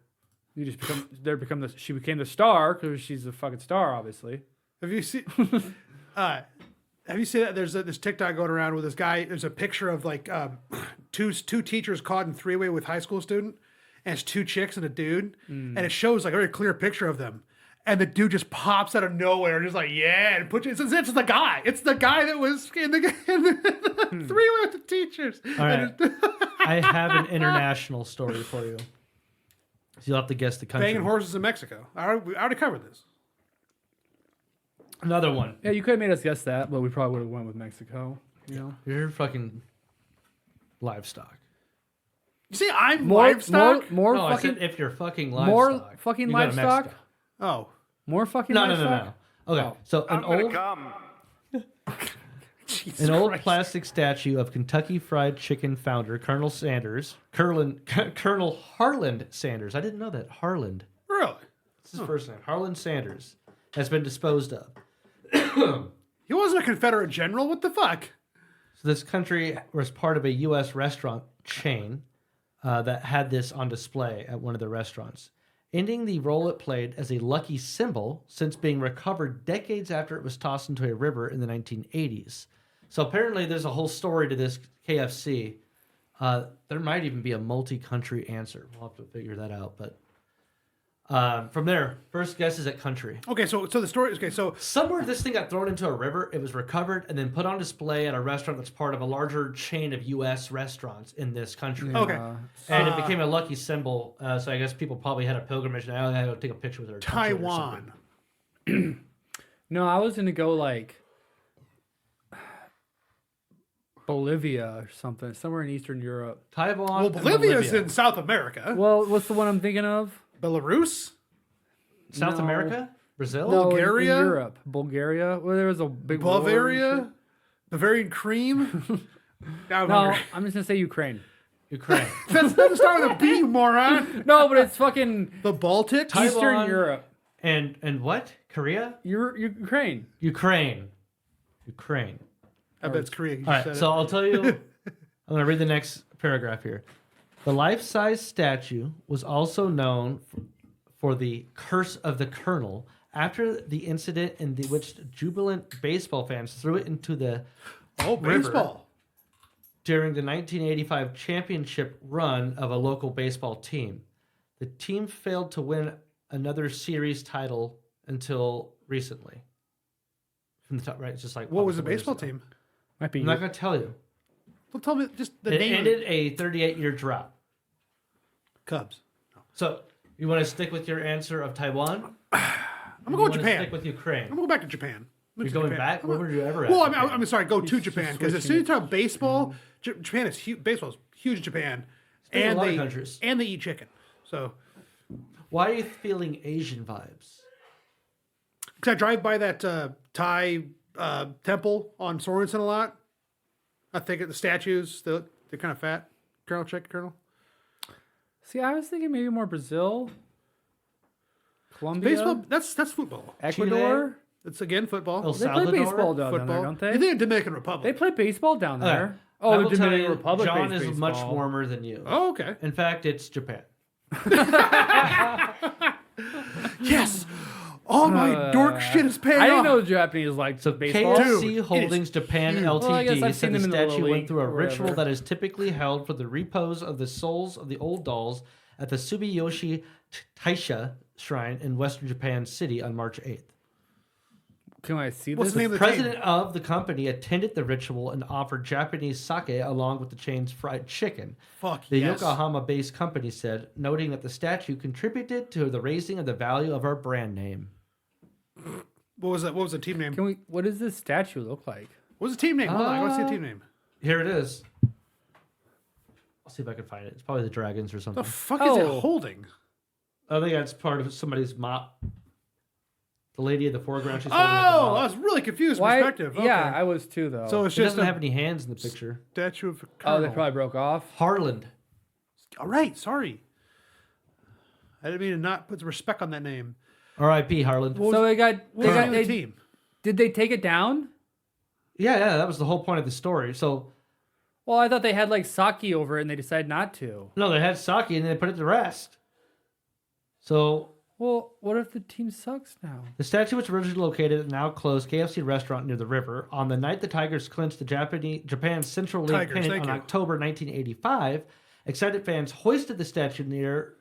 you just she became the star because she's a fucking star, obviously. Have you seen? Have you seen that? There's this TikTok going around with this guy. There's a picture of like two teachers caught in three-way with high school student, and it's two chicks and a dude, and it shows like a very clear picture of them. And the dude just pops out of nowhere, just like, yeah, and it's the guy. It's the guy that was in the three-way with the teachers. All right. I have an international story for you. So you'll have to guess the country. Banging horses in Mexico. I already covered this. Another one. Yeah, you could have made us guess that, but we probably would have went with Mexico. You know, You're fucking livestock. You see, I'm livestock. more No, I fucking, said if you're fucking more livestock. fucking you go to livestock. Mexico. Oh, More fucking No. livestock. Okay, Oh. so I'm gonna come. Jesus an old Christ. plastic statue of Kentucky Fried Chicken founder Colonel Harland Sanders. I didn't know that. Harland. Really? That's his first name. Harland Sanders has been disposed of. He wasn't a Confederate general. What the fuck? So this country was part of a U.S. restaurant chain that had this on display at one of the restaurants, ending the role it played as a lucky symbol since being recovered decades after it was tossed into a river in the 1980s. So apparently there's a whole story to this KFC. There might even be a multi-country answer. We'll have to figure that out. But from there, first guess is at country. Okay, so the story. Okay, so Somewhere this thing got thrown into a river, it was recovered, and then put on display at a restaurant that's part of a larger chain of U.S. restaurants in this country. okay, And it became a lucky symbol, so I guess people probably had a pilgrimage, and I had to take a picture with her. Taiwan. No, I was gonna go like Bolivia or something, somewhere in Eastern Europe. Taiwan. Well, and Bolivia's Bolivia. in South America. Well, what's the one I'm thinking of? Belarus. South No. America? Brazil? No, in Bulgaria? Europe. Bulgaria. Well, there was a big war and shit. Bavaria. Bavarian cream. Now I'm No, hungry. I'm just gonna say Ukraine. Ukraine. That doesn't start with a B, you moron. No, but it's fucking The Baltic. Taiwan. Eastern Europe. and what? Korea? Ukraine. Ukraine. I bet it's Korea. You All right, said so it. I'll tell you. I'm going to read the next paragraph here. The life-size statue was also known for the Curse of the Colonel after the incident in which jubilant baseball fans threw it into the river baseball. during the 1985 championship run of a local baseball team. The team failed to win another series title until recently. From the top right, it's just like What was the almost 20 baseball years ago. team? Might be. I'm not going to tell you. Well, tell me just the It name. ended a 38-year drought. Cubs. So you want to stick with your answer of Taiwan? I'm gonna go with Japan. Stick with Ukraine. I'm gonna go back to Japan. You're going back. Where were you ever at? Well, I'm sorry. Go to Japan because as soon as you switching talk baseball, Japan is huge. Baseball is huge in Japan, big in a and lot of they countries. eat chicken. So, Why are you feeling Asian vibes? because I drive by that Thai temple on Sorensen a lot. I think of the statues. They're kind of fat. Colonel, check Colonel. See, I was thinking maybe more Brazil, Colombia, Baseball. That's football. Ecuador. It's again football. El They play Salvador? baseball down Football. there, don't they? You think of Dominican Republic? They play baseball down Okay. there. I Oh, will the tell Dominican you, Republic. John plays is much baseball. warmer than you. Oh, okay. In fact, it's Japan. Yes. All my dork shit is paying I didn't off. know the Japanese liked So baseball. KFC Dude, Holdings Japan huge. Ltd Well, I guess I've said seen the them in the Little statue went League through a or ritual whatever. that is typically held for the repose of the souls of the old dolls at the Subiyoshi Taisha Shrine in Western Japan City on March 8th. Can I see What's this? the name The of the president team? of the company attended the ritual and offered Japanese sake along with the chain's fried chicken. Fuck The yes. Yokohama-based company said, noting that the statue contributed to the raising of the value of our brand name. What was that? What was the team name? Can we? What does this statue look like? What was the team name? Hold on, I want to see the team name. Here it is. I'll see if I can find it. It's probably the Dragons or something. The fuck is it Oh. holding? I think that's part of somebody's mop. The lady in the foreground, she's holding up the Oh, mop. I was really confused. Why? Perspective. Okay. Yeah, I was too though. So it's She just doesn't a have any hands in the picture. statue of a oh, colonel. they probably broke off. Harland. All right, sorry. I didn't mean to not put the respect on that name. R.I.P. Harland. So they got. What They was the got. name of the They, team? did they take it down? Yeah, that was the whole point of the story. So, Well, I thought they had like sake over it, and they decided not to. no, they had sake and they put it to rest. So, Well, what if the team sucks now? the statue was originally located at the now closed KFC restaurant near the river. On the night the Tigers clinched the Japan's Central League Tigers, pennant thank on you. October 1985, excited fans hoisted the statue near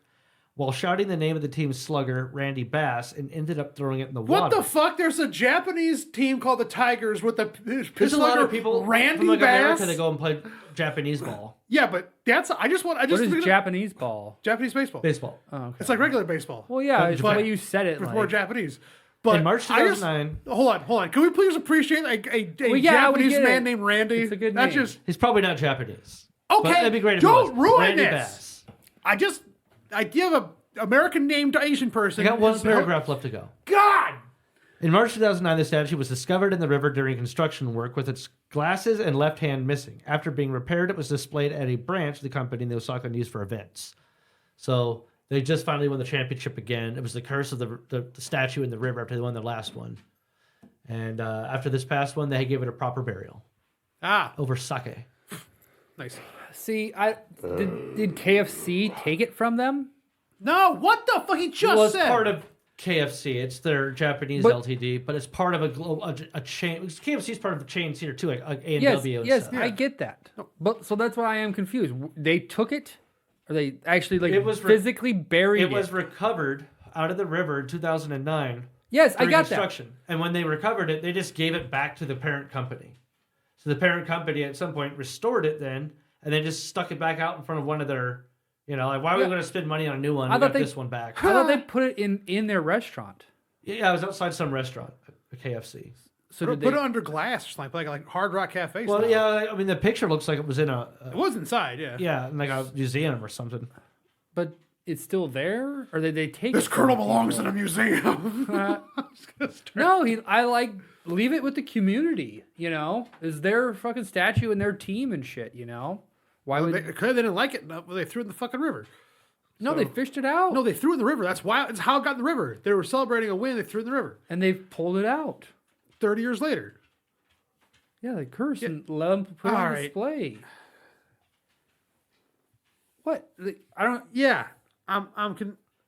while shouting the name of the team's slugger, Randy Bass, and ended up throwing it in the What water. the fuck? There's a Japanese team called the Tigers with the There's a lot of people Randy from like Bass. America that go and play Japanese ball. Yeah, but that's I just What is think of Japanese ball? Japanese baseball. Baseball. Oh, okay. It's like regular baseball. Well, yeah, it's the But- way you said it. With Like, more Japanese. But In March I just- 2009, hold on. Can we please appreciate a Well, yeah, we Japanese get man it. named Randy? It's a good That's name. just he's probably not Japanese. But okay. that'd be great if Don't he was. ruin Randy this. Bass. I give a American named Asian person. I got one paragraph left to go. God. In March 2009, the statue was discovered in the river during construction work with its glasses and left hand missing. After being repaired, it was displayed at a branch of the company that Osaka used for events. So they just finally won the championship again. It was the curse of the statue in the river after they won their last one. And after this past one, they gave it a proper burial Ah, over sake. nice. See, did KFC take it from them? No, what the fuck? He just Well, it's said. part of KFC. It's their Japanese But- LTD, but it's part of a chain. KFC is part of the chain here too, like A&W. Yes, and yes, stuff. I get that. But so that's why I am confused. They took it, or they actually like It was physically buried it? It was recovered out of the river in 2009. Yes, I during got that. construction. And when they recovered it, they just gave it back to the parent company. So the parent company at some point restored it then, and they just stuck it back out in front of one of their, like, why are we Yeah. going to spend money on a new one? I We thought got they- this one back. I thought they put it in their restaurant. Yeah, I was outside some restaurant, a KFC. So Put did it they? under glass, or something, like Hard Rock Cafe. Well, style. yeah, I mean, the picture looks like it was in It was inside. Yeah. yeah, in like a museum or something. But it's still there, or did they take This it? colonel belongs in a museum. No, leave it with the community. Is their fucking statue and their team and shit. Why would? They didn't like it. No, they threw it in the fucking river. No, they fished it out. No, they threw it in the river. That's why. It's how it got in the river. They were celebrating a win. They threw it in the river. And they've pulled it out. 30 years later. Yeah, they cursed and let them put it on All right. display. What? I don't. Yeah, I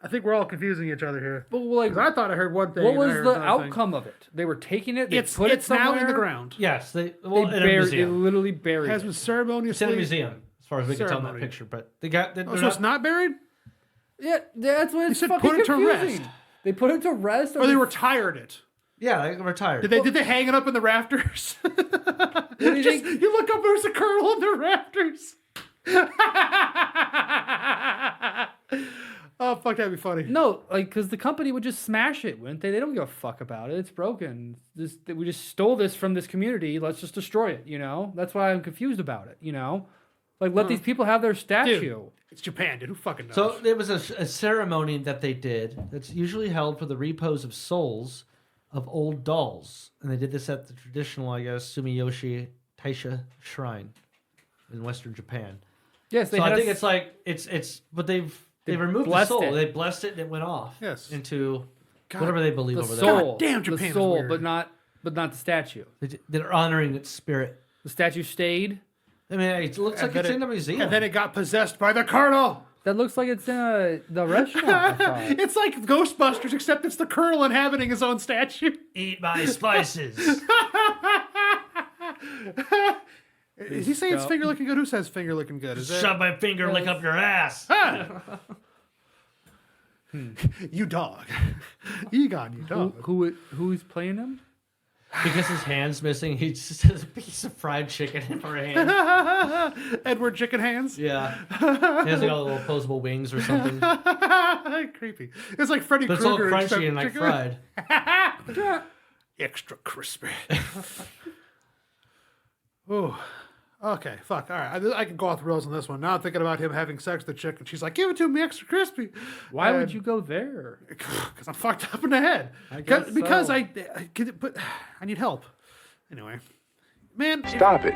think we're all confusing each other here. But like, 'Cause I thought I heard one thing. what and I was heard the another thing. outcome of it? They were taking it. They It's put it's it now somewhere. in the ground. Yes, They in a buried. They museum. literally buried. It has it. been It's ceremoniously. in a museum, as far as we can tell in that Ceremony. picture. But they got. They're Oh, so it's not buried, Yeah, that's what it's said fucking put it to confusing. rest. They put it to rest, or they retired it. Yeah, they retired. Did they hang it up in the rafters? What do you Just, think? you look up, there's a colonel in the rafters. Oh fuck, that'd be funny. No, because the company would just smash it, wouldn't they? They don't give a fuck about it. It's broken. We just stole this from this community. Let's just destroy it. That's why I'm confused about it. Let these people have their statue. Dude, it's Japan, dude. Who fucking knows? So there was a ceremony that they did that's usually held for the repose of souls of old dolls. And they did this at the traditional, I guess, Sumiyoshi Taisha Shrine in Western Japan. Yes, they So had I think us- it's but they removed the blessed soul. it. They blessed it and it went off. Yes. Into whatever they believe the over soul. God damn, the Japan's soul, weird. but not the statue. there. They're honoring its spirit. The statue stayed. I mean, it looks like it's in a museum. And then it got possessed by the colonel. That looks like it's in the restaurant. I thought. It's like Ghostbusters, except it's the colonel inhabiting his own statue. Eat my spices. Is he saying it's Go. finger looking good? Who says finger looking good? Is Shove my finger, lick up your ass. you dog? Egon, you dog. Who's playing him? Because his hand's missing, he just has a piece of fried chicken in her hand. Edward Chicken Hands. Yeah. He has like all the little opposable wings or something. Creepy. It's like Freddy But it's all Krueger. except crunchy and like chicken. fried. Extra crispy. Ooh. Okay, fuck. All right. I can go off the rails on this one. Now I'm thinking about him having sex with the chick, and she's like, give it to me extra crispy. Why would you go there? Because I'm fucked up in the head. guess Because so. but I need help. Anyway. Man. Stop it.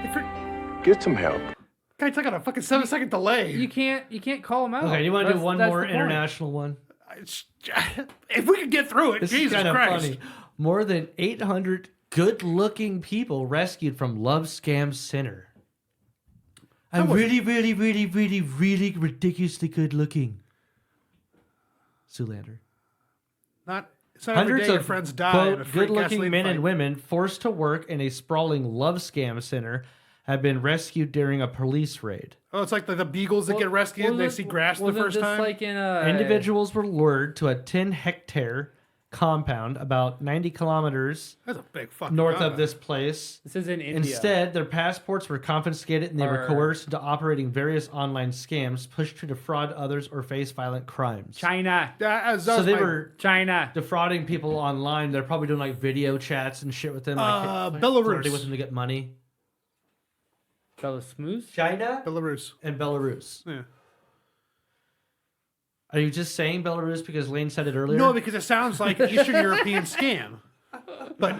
Get some help. Guy took on a fucking 7-second delay. You can't call him out. Okay, you want to do one That's more the point. international one? If we could get through it, This Jesus is kind of Christ. funny. More than 800 good-looking people rescued from Love Scam Center. I'm really, really, really, really, really ridiculously good-looking. Zoolander. It's not every Hundreds day your of friends die in a quote, freak good-looking gasoline men fight. and women forced to work in a sprawling love scam center have been rescued during a police raid. Oh, it's like the beagles that get rescued and they see grass for the first time. Like in Individuals were lured to a 10-hectare compound about 90 kilometers That's a big fucking north compound. of this place. This is in India. Instead, their passports were confiscated and they were Or- coerced into operating various online scams, pushed to defraud others or face violent crimes. China. So they were China. defrauding people online. They're probably doing like video chats and shit with them. Like Belarus. flirting with them to get money. Belarus. China Belarus. and Belarus. Yeah. Are you just saying Belarus because Lane said it earlier? No, because it sounds like an Eastern European scam. But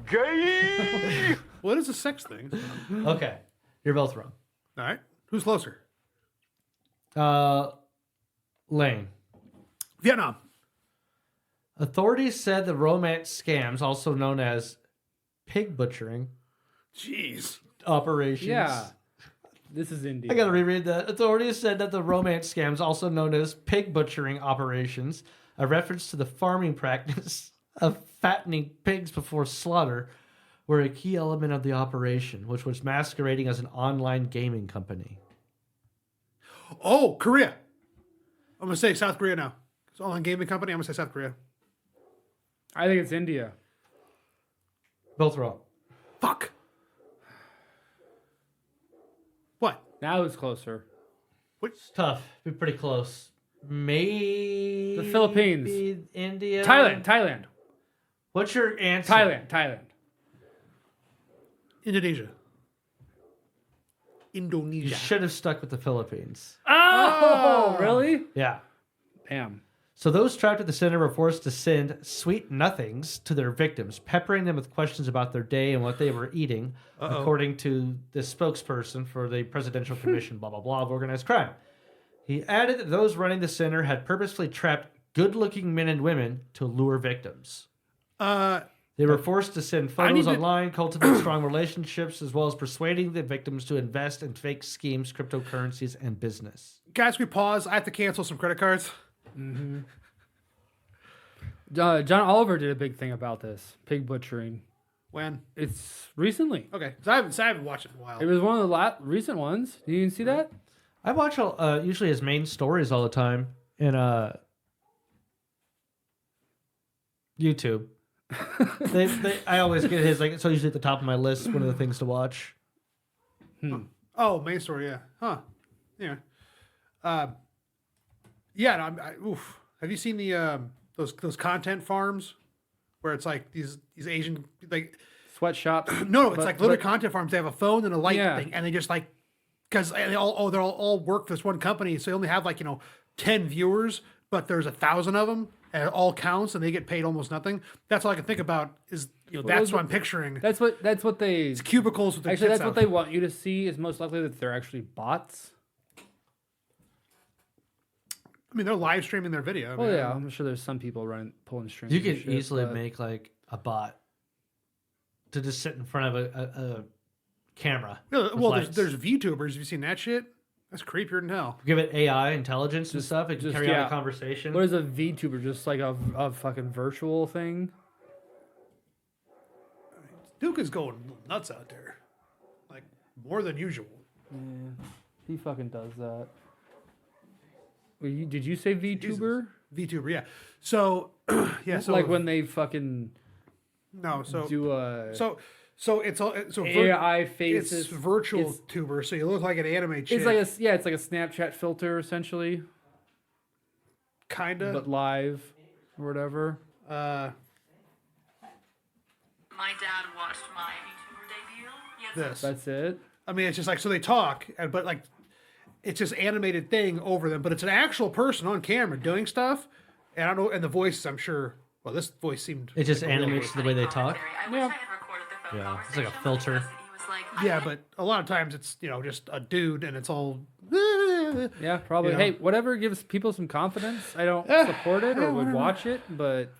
Gay. what is a sex thing? Okay, you're both wrong. All right. Who's closer? Lane. Vietnam. Authorities said the romance scams, also known as pig butchering Jeez. operations. Yeah. This is India. I gotta reread that. Authorities said that the romance scams, also known as pig butchering operations, a reference to the farming practice of fattening pigs before slaughter, were a key element of the operation, which was masquerading as an online gaming company. Oh, Korea. I'm going to say South Korea now. It's online gaming company. I'm going to say South Korea. I think it's India. Both wrong. Fuck. What? Now who's closer? It's tough. Be pretty close. Maybe The Philippines. India. Thailand. What's your answer? Thailand. Indonesia. You Indonesia. should have stuck with the Philippines. Oh, really? Yeah. Damn. So those trapped at the center were forced to send sweet nothings to their victims, peppering them with questions about their day and what they were eating, according to the spokesperson for the Presidential Commission, blah, blah, blah, of organized crime. He added that those running the center had purposefully trapped good-looking men and women to lure victims. They were forced to send photos online, cultivate strong relationships, as well as persuading the victims to invest in fake schemes, cryptocurrencies, and business. Guys, can we pause? I have to cancel some credit cards. John Oliver did a big thing about this pig butchering. When? It's recently. Okay. So I haven't watched it in a while. It was one of the recent ones. Did you even see that? I watch usually his main stories all the time in YouTube. I always get his it's usually at the top of my list. One of the things to watch. Oh, main story, yeah. Huh. Yeah. Yeah. No, oof. Have you seen the those content farms where it's like these Asian like Sweatshops. no, it's like literally content farms. They have a phone and a light Yeah. thing, and they just like because they all work for this one company, so they only have 10 viewers, but there's 1,000 of them, and it all counts, and they get paid almost nothing. That's all I can think about is that's what I'm picturing. That's what they. It's cubicles with the Actually, tits that's what out. they want you to see. Is most likely that they're actually bots. I mean, they're live streaming their video. I Well, mean, yeah, I'm sure there's some people pulling strings. You and could shit, easily but- make like a bot to just sit in front of a camera. Yeah, with well, lights. there's VTubers. Have you seen that shit? That's creepier than hell. Give it AI intelligence and stuff. It can just- carry out yeah. a conversation. What is a VTuber? Just like a fucking virtual thing? Duke is going nuts out there, like more than usual. He fucking does that. Did you say VTuber? VTuber, yeah. So, yeah. So Like when they fucking No, so do a it's all so AI faces. it's virtual tuber, so you look like an anime chick. It's like it's like a Snapchat filter essentially, kinda. but live or whatever. Uh, My dad watched my VTuber debut. this. That's it. I mean, it's just like so they talk, but like it's just animated thing over them, but it's an actual person on camera doing stuff. And I don't know, and the voice, I'm sure. Well, this voice seemed. It just like a real animates the way they talk. I wish I had recorded the phone Yeah, it's like a conversation filter. because he was like, Yeah, but a lot of times it's just a dude, and it's all. Yeah, probably. You know? Hey, whatever gives people some confidence. I don't support it or would watch it, but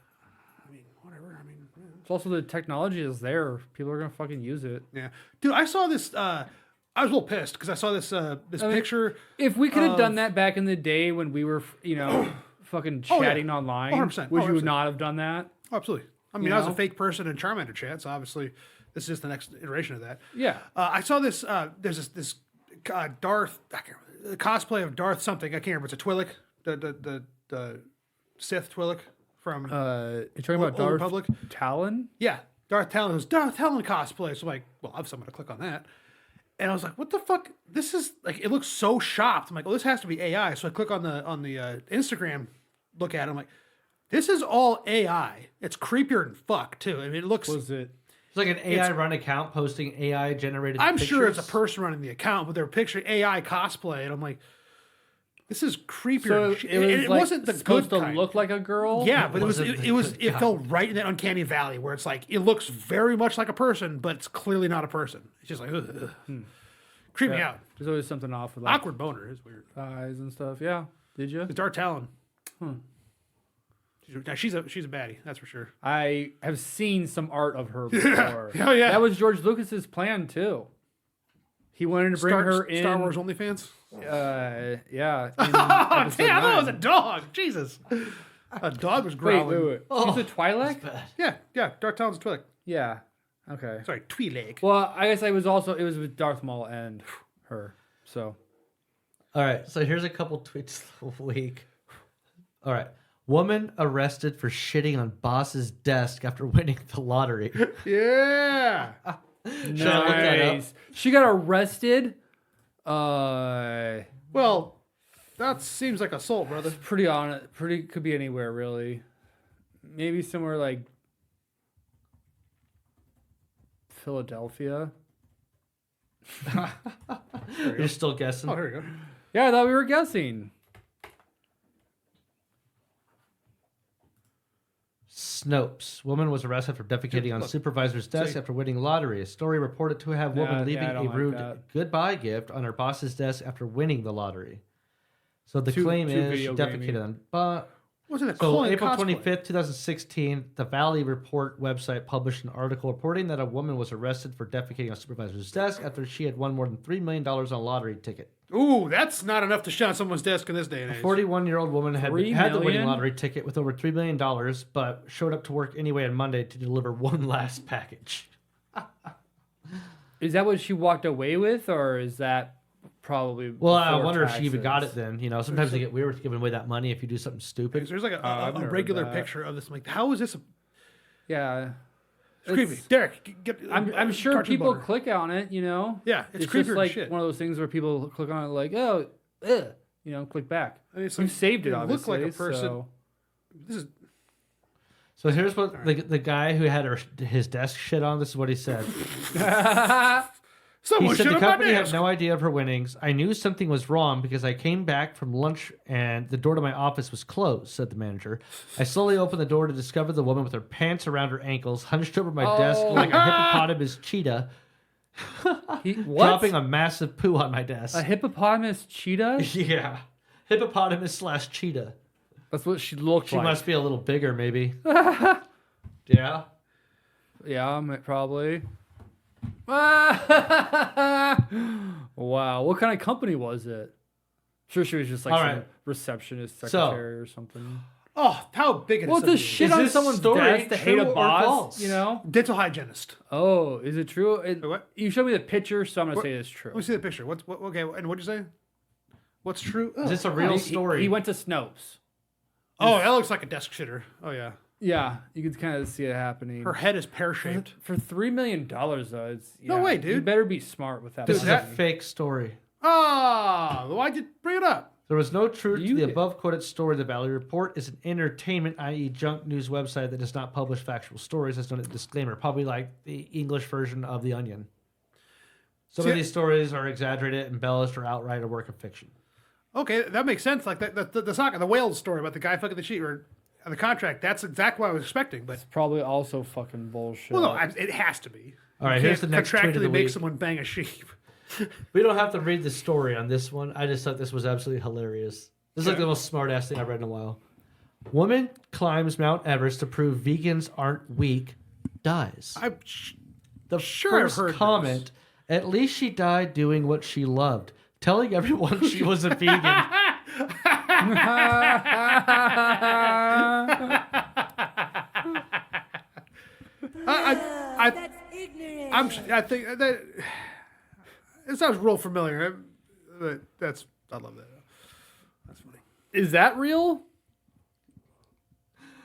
I mean, whatever. I mean, it's also the technology is there. People are gonna fucking use it. yeah, dude. I saw this. I was a little pissed because I saw this picture. If we could have done that back in the day when we were, fucking Oh, yeah. chatting online, 100%. would you 100%. not have done that? Absolutely. I mean, You I was a know? fake person in Charmander chat, so obviously this is just the next iteration of that. Yeah. I saw this. There's this Darth I can't remember, cosplay of Darth something. I can't remember. It's a Twi'lek, the Sith Twi'lek from You're talking about Old Darth Republic. Talon? Yeah, Darth Talon. It was Darth Talon cosplay. So I'm like, well, I'm someone to click on that. And I was like, what the fuck? This is like, it looks so shopped. I'm like, well, this has to be AI. So I click on the Instagram, look at it. I'm like, this is all AI. It's creepier than fuck too. I mean, it looks. Was it? It's like an AI run account posting AI generated. I'm sure it's a pictures. person running the account, but they're picturing AI cosplay, and I'm like, this is creepier. So than it shit. was it like wasn't the supposed good to kind. look like a girl. Yeah, but wasn't it fell right in that uncanny valley where it's like it looks very much like a person, but it's clearly not a person. It's just like ugh. Creep me out. There's always something off with like Awkward boner is weird. eyes and stuff. Yeah. Did you? It's Dark Talon. She's a baddie, that's for sure. I have seen some art of her before. Oh, yeah. That was George Lucas's plan too. He wanted to bring her in. Star Wars OnlyFans. Yeah. in Oh, episode damn! I thought it was a 9. dog. Jesus, a dog was Wait, growling. wait. She's a Twi'lek? Yeah. Dark Talon's a Twi'lek. Yeah. Okay. Sorry, Twi'lek. Well, I guess it was with Darth Maul and her. So All right, so here's a couple tweets of the week. All right. Woman arrested for shitting on boss's desk after winning the lottery. Yeah. Should I look that up? nice. She got arrested. Pretty Well, that seems like assault, brother. Pretty could be anywhere really. Maybe somewhere like Philadelphia. You're still guessing? Oh, here we go. Yeah, I thought we were guessing. Snopes. Woman was arrested for defecating on Look, supervisor's desk after winning lottery. A story reported to have woman Yeah, leaving I don't a like rude that. goodbye gift on her boss's desk after winning the lottery. So the Too claim is she video defecated gaming. on. But Wasn't a so clone April cosplay. 25th, 2016, the Valley Report website published an article reporting that a woman was arrested for defecating on a supervisor's desk after she had won more than $3 million on a lottery ticket. Ooh, that's not enough to shut someone's desk in this day and age. 41-year-old woman had $3 the winning million? lottery ticket with over $3 million, but showed up to work anyway on Monday to deliver one last package. Is that what she walked away with, or is that probably? Well, I before wonder if she even got it taxes? then. You know, sometimes they get weird with giving away that money if you do something stupid. There's like I've a never regular heard that. picture of this. I'm like, how is this? Yeah. It's creepy. It's- Derek, get. I'm sure cartoon people boner. click on it, you know? Yeah, it's It's creepier just than like shit. one of those things where people click on it like, oh, ugh, click back. I mean, it's You like, saved it, you obviously. look like a person. So. This is So here's what the guy who had his desk shit on, this is what he said. someone He said should the have company had desk. no idea of her winnings. I knew something was wrong because I came back from lunch and the door to my office was closed, said the manager. I slowly opened the door to discover the woman with her pants around her ankles, hunched over my desk like a hippopotamus cheetah, What? dropping a massive poo on my desk. A hippopotamus cheetah? Yeah. Hippopotamus / cheetah. That's what she looked She like. must be a little bigger, maybe. Yeah. Yeah, probably. Wow. What kind of company was it? Sure, she was just like All some right. receptionist, So- secretary or something. Oh, how big it Well, is. to shit Is on this someone's story desk to hate true a or boss, false? you know? Dental hygienist. Oh, is it true? What? You showed me the picture, so I'm gonna What- say it's true. Let me see the picture. Okay, and what'd you say? What's true? Is this a real story? He went to Snopes. Oh, that looks like a desk shitter. Oh yeah. Yeah, you can kind of see it happening. Her head is pear-shaped. For $3 million, though, it's No way, You dude. better be smart with that. This is money. a fake story. Oh, why'd you bring it up? There was no truth to You the did. above quoted story. The Valley Report is an entertainment, i.e., junk news website that does not publish factual stories. That's known as a disclaimer, probably like the English version of The Onion. Some See, of these stories are exaggerated, embellished, or outright a work of fiction. Okay, that makes sense. Like the soccer, the Wales story about the guy fucking the sheep or the contract. That's exactly what I was expecting. But Probably also fucking bullshit. well, no, it has to be. All right, You here's can't the next tweet of contractually the make week. someone bang a sheep. We don't have to read the story on this one. I just thought this was absolutely hilarious. This is like the most smart-ass thing I've read in a while. Woman climbs Mount Everest to prove vegans aren't weak, dies. The sure I've first heard comment, at least she died doing what she loved, telling everyone she was a vegan. I think that it sounds real familiar. I love that. That's funny. Is that real?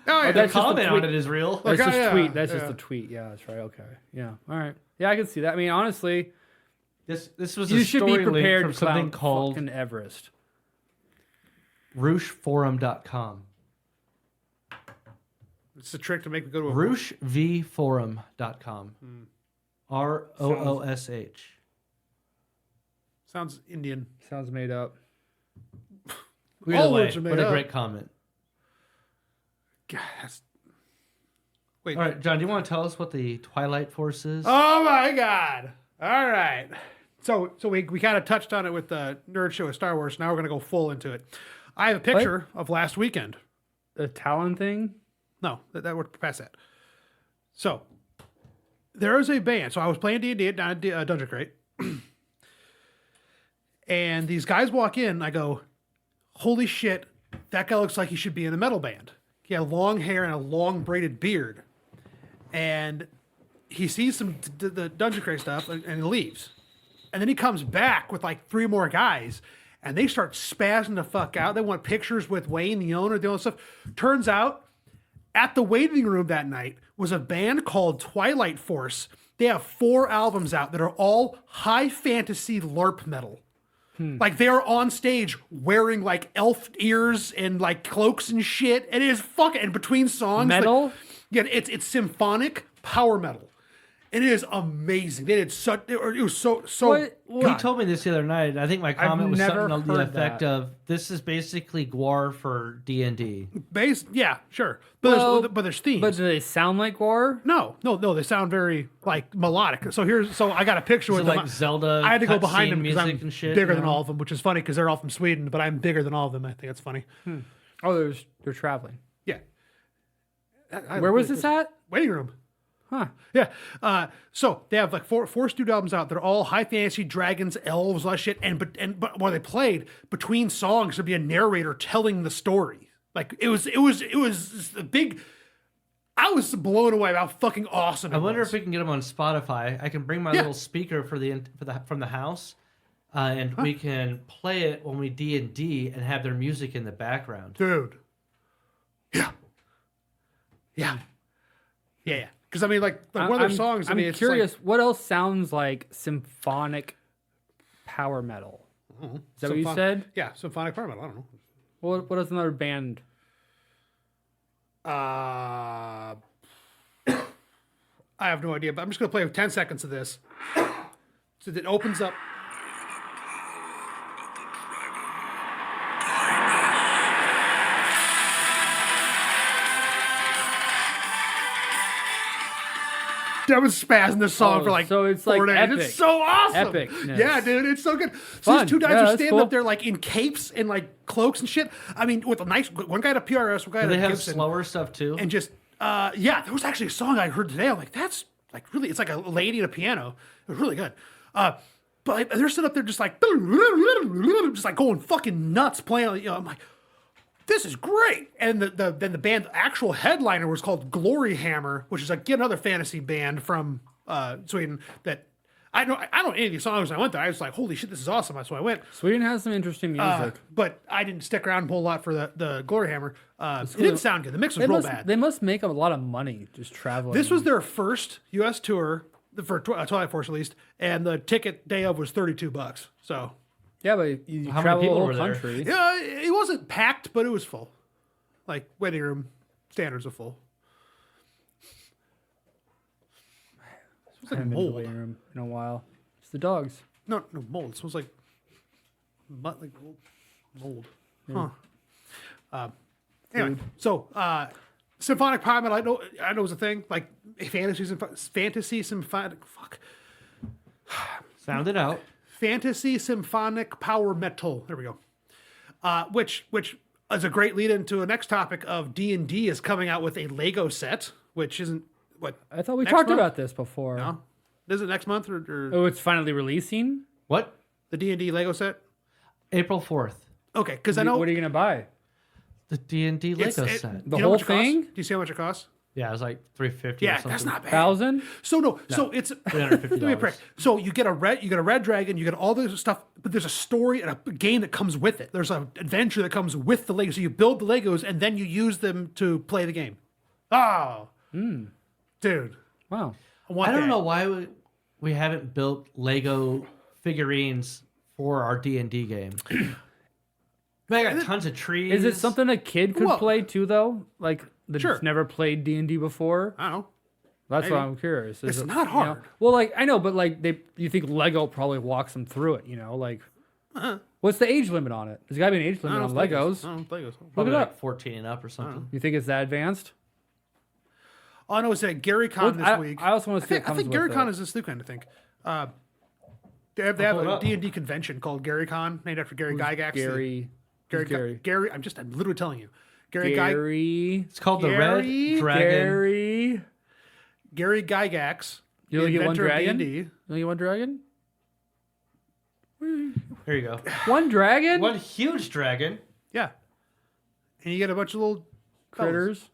Oh, yeah, The that's just a comment on tweet. it is real. That's Okay, just yeah, tweet. That's just yeah. a tweet. Yeah, that's right. Okay. Yeah. All right. Yeah, I can see that. I mean, honestly, This was you a should story be link prepared from to something climb called fucking Everest. RooshForum.com. it's a trick to make me go to a RooshVForum.com. ROOSH. Sounds Indian. Sounds made up. Either All way, words are made what a up. great comment. God, wait. All right, John, do you want to tell us what the Twilight Force is? Oh my God! All right. So we kind of touched on it with the nerd show of Star Wars. Now we're gonna go full into it. I have a picture of last weekend. The Talon thing? No, that we're past that. So there is a band. So I was playing D&D down at Dungeon Crate, and these guys walk in. I go, "Holy shit! That guy looks like he should be in a metal band." He had long hair and a long braided beard, and he sees the Dungeon Crate stuff and he leaves, and then he comes back with like 3 more guys. And they start spazzing the fuck out. They want pictures with Wayne, the owner, doing stuff. Turns out, at the waiting room that night was a band called Twilight Force. They have 4 albums out that are all high fantasy LARP metal. Like they're on stage wearing like elf ears and like cloaks and shit. And it is fucking, and between songs, Metal? like, yeah, it's symphonic power metal. It is amazing. They did such. It was so. What? He told me this the other night, and I think my comment was never something to the heard effect that. of, this is basically Gwar for D&D. Bass, yeah, sure. But Well, there's themes. But do they sound like war? No. They sound very like melodic. So I got a picture Is with it them. like Zelda I had to go behind cutscene them because I'm music and shit, bigger you than know? all of them, which is funny because they're all from Sweden, but I'm bigger than all of them. I think that's funny. Oh, they're traveling. Yeah. Where was this at? Waiting room. Huh. Yeah. So they have like four studio albums out. They're all high fantasy, dragons, elves, all that shit. But while they played, between songs there'd be a narrator telling the story. Like it was a big. I was blown away by how fucking awesome it I wonder was. if we can get them on Spotify. I can bring my Yeah. little speaker from the house, and we can play it when we D&D and have their music in the background. Dude. Yeah. Because I mean, like one of their songs. I'm it's curious. Like, What else sounds like symphonic power metal? Is that what you said? Yeah, symphonic power metal. I don't know. What is another band? I have no idea, but I'm just gonna play with 10 seconds of this. So it opens up. I was spazzing this song Oh, for like so it's 4 like days. epic. It's so awesome. Epicness. Yeah, dude, it's so good. So Fun. these 2 guys Yeah, are that's standing cool. up there like in capes and like cloaks and shit. I mean, with a nice one guy at a PRS, one guy Do at they a have Gibson, slower stuff too? and just yeah, there was actually a song I heard today. I'm like, that's like really, it's like a lady and a piano. It was really good. But like, they're sitting up there just like going fucking nuts playing. You know, I'm like, this is great. And then the band actual headliner was called Glory Hammer, which is again another fantasy band from Sweden that I don't know any of these songs when I went there. I was like, holy shit, this is awesome. That's why I went. Sweden has some interesting music. But I didn't stick around a whole lot for the Glory Hammer. It didn't sound good. The mix was real bad. They must make a lot of money just traveling. This was their first U.S. tour for Twilight Force, at least, and the ticket day of was $32. So yeah, but you How many travel the people whole were there? country. yeah, it wasn't packed, but it was full. Like waiting room standards of full. It was I like haven't been to the mold. waiting room in a while. It's the dogs. No, mold. This was like mold. Huh. Anyway, so symphonic power metal. I know was a thing. Like fantasy symphonic. Fuck. Sound it out. Fantasy symphonic power metal. There we go. Which is a great lead into a next topic of D&D is coming out with a Lego set, which isn't what I thought we next talked month? about this before. No, is it next month or Oh, it's finally releasing? What? the D&D Lego set? April 4th. Okay, because I know What are you going to buy? The D&D Lego it's- set. The you know how whole much it costs? thing? Do you see how much it costs? Yeah, it was like $350 or Yeah, something. that's not bad. 1,000? So it's $350. Give me a break. So you get a red dragon, you get all this stuff, but there's a story and a game that comes with it. There's an adventure that comes with the Legos. So you build the Legos and then you use them to play the game. Oh, dude, Wow. I don't know why we haven't built Lego figurines for our D&D game. Man, I got tons of trees. Is it something a kid could Well- play too, though? Like, that's Sure. never played D&D before? I don't know. That's maybe. why I'm curious. Is It's it, not you know- hard. well, like, I know, but like, you think Lego probably walks them through it, like, what's the age limit on it? There's got to be an age limit on Legos. I don't know Legos. Probably it like up. 14 and up or something? You think it's that advanced? All I know is that Gary Con Well, this week. I also want to see I what think comes Gary with Con it. is this weekend, I think. They have pull it a up. D&D convention called Gary Con, named after Gary Gygax. Gary. Gary, who's Gary. Gary. I'm literally telling you. Gary Gary. It's called the Gary- Red Dragon. Gary Gygax. You only the get one inventor of dragon? D&D. You only get one dragon? There you go. One dragon? One huge dragon. Yeah. And you get a bunch of little fellas. Critters.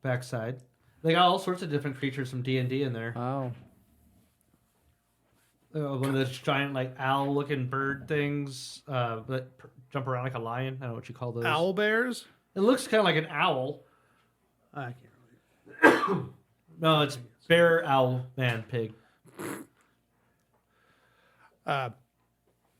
Backside. They got all sorts of different creatures from D&D in there. Oh. One of those giant, like, owl-looking bird things that jump around like a lion. I don't know what you call those. Owl bears. It looks kind of like an owl. I can't really. No, it's bear, owl, man, pig. That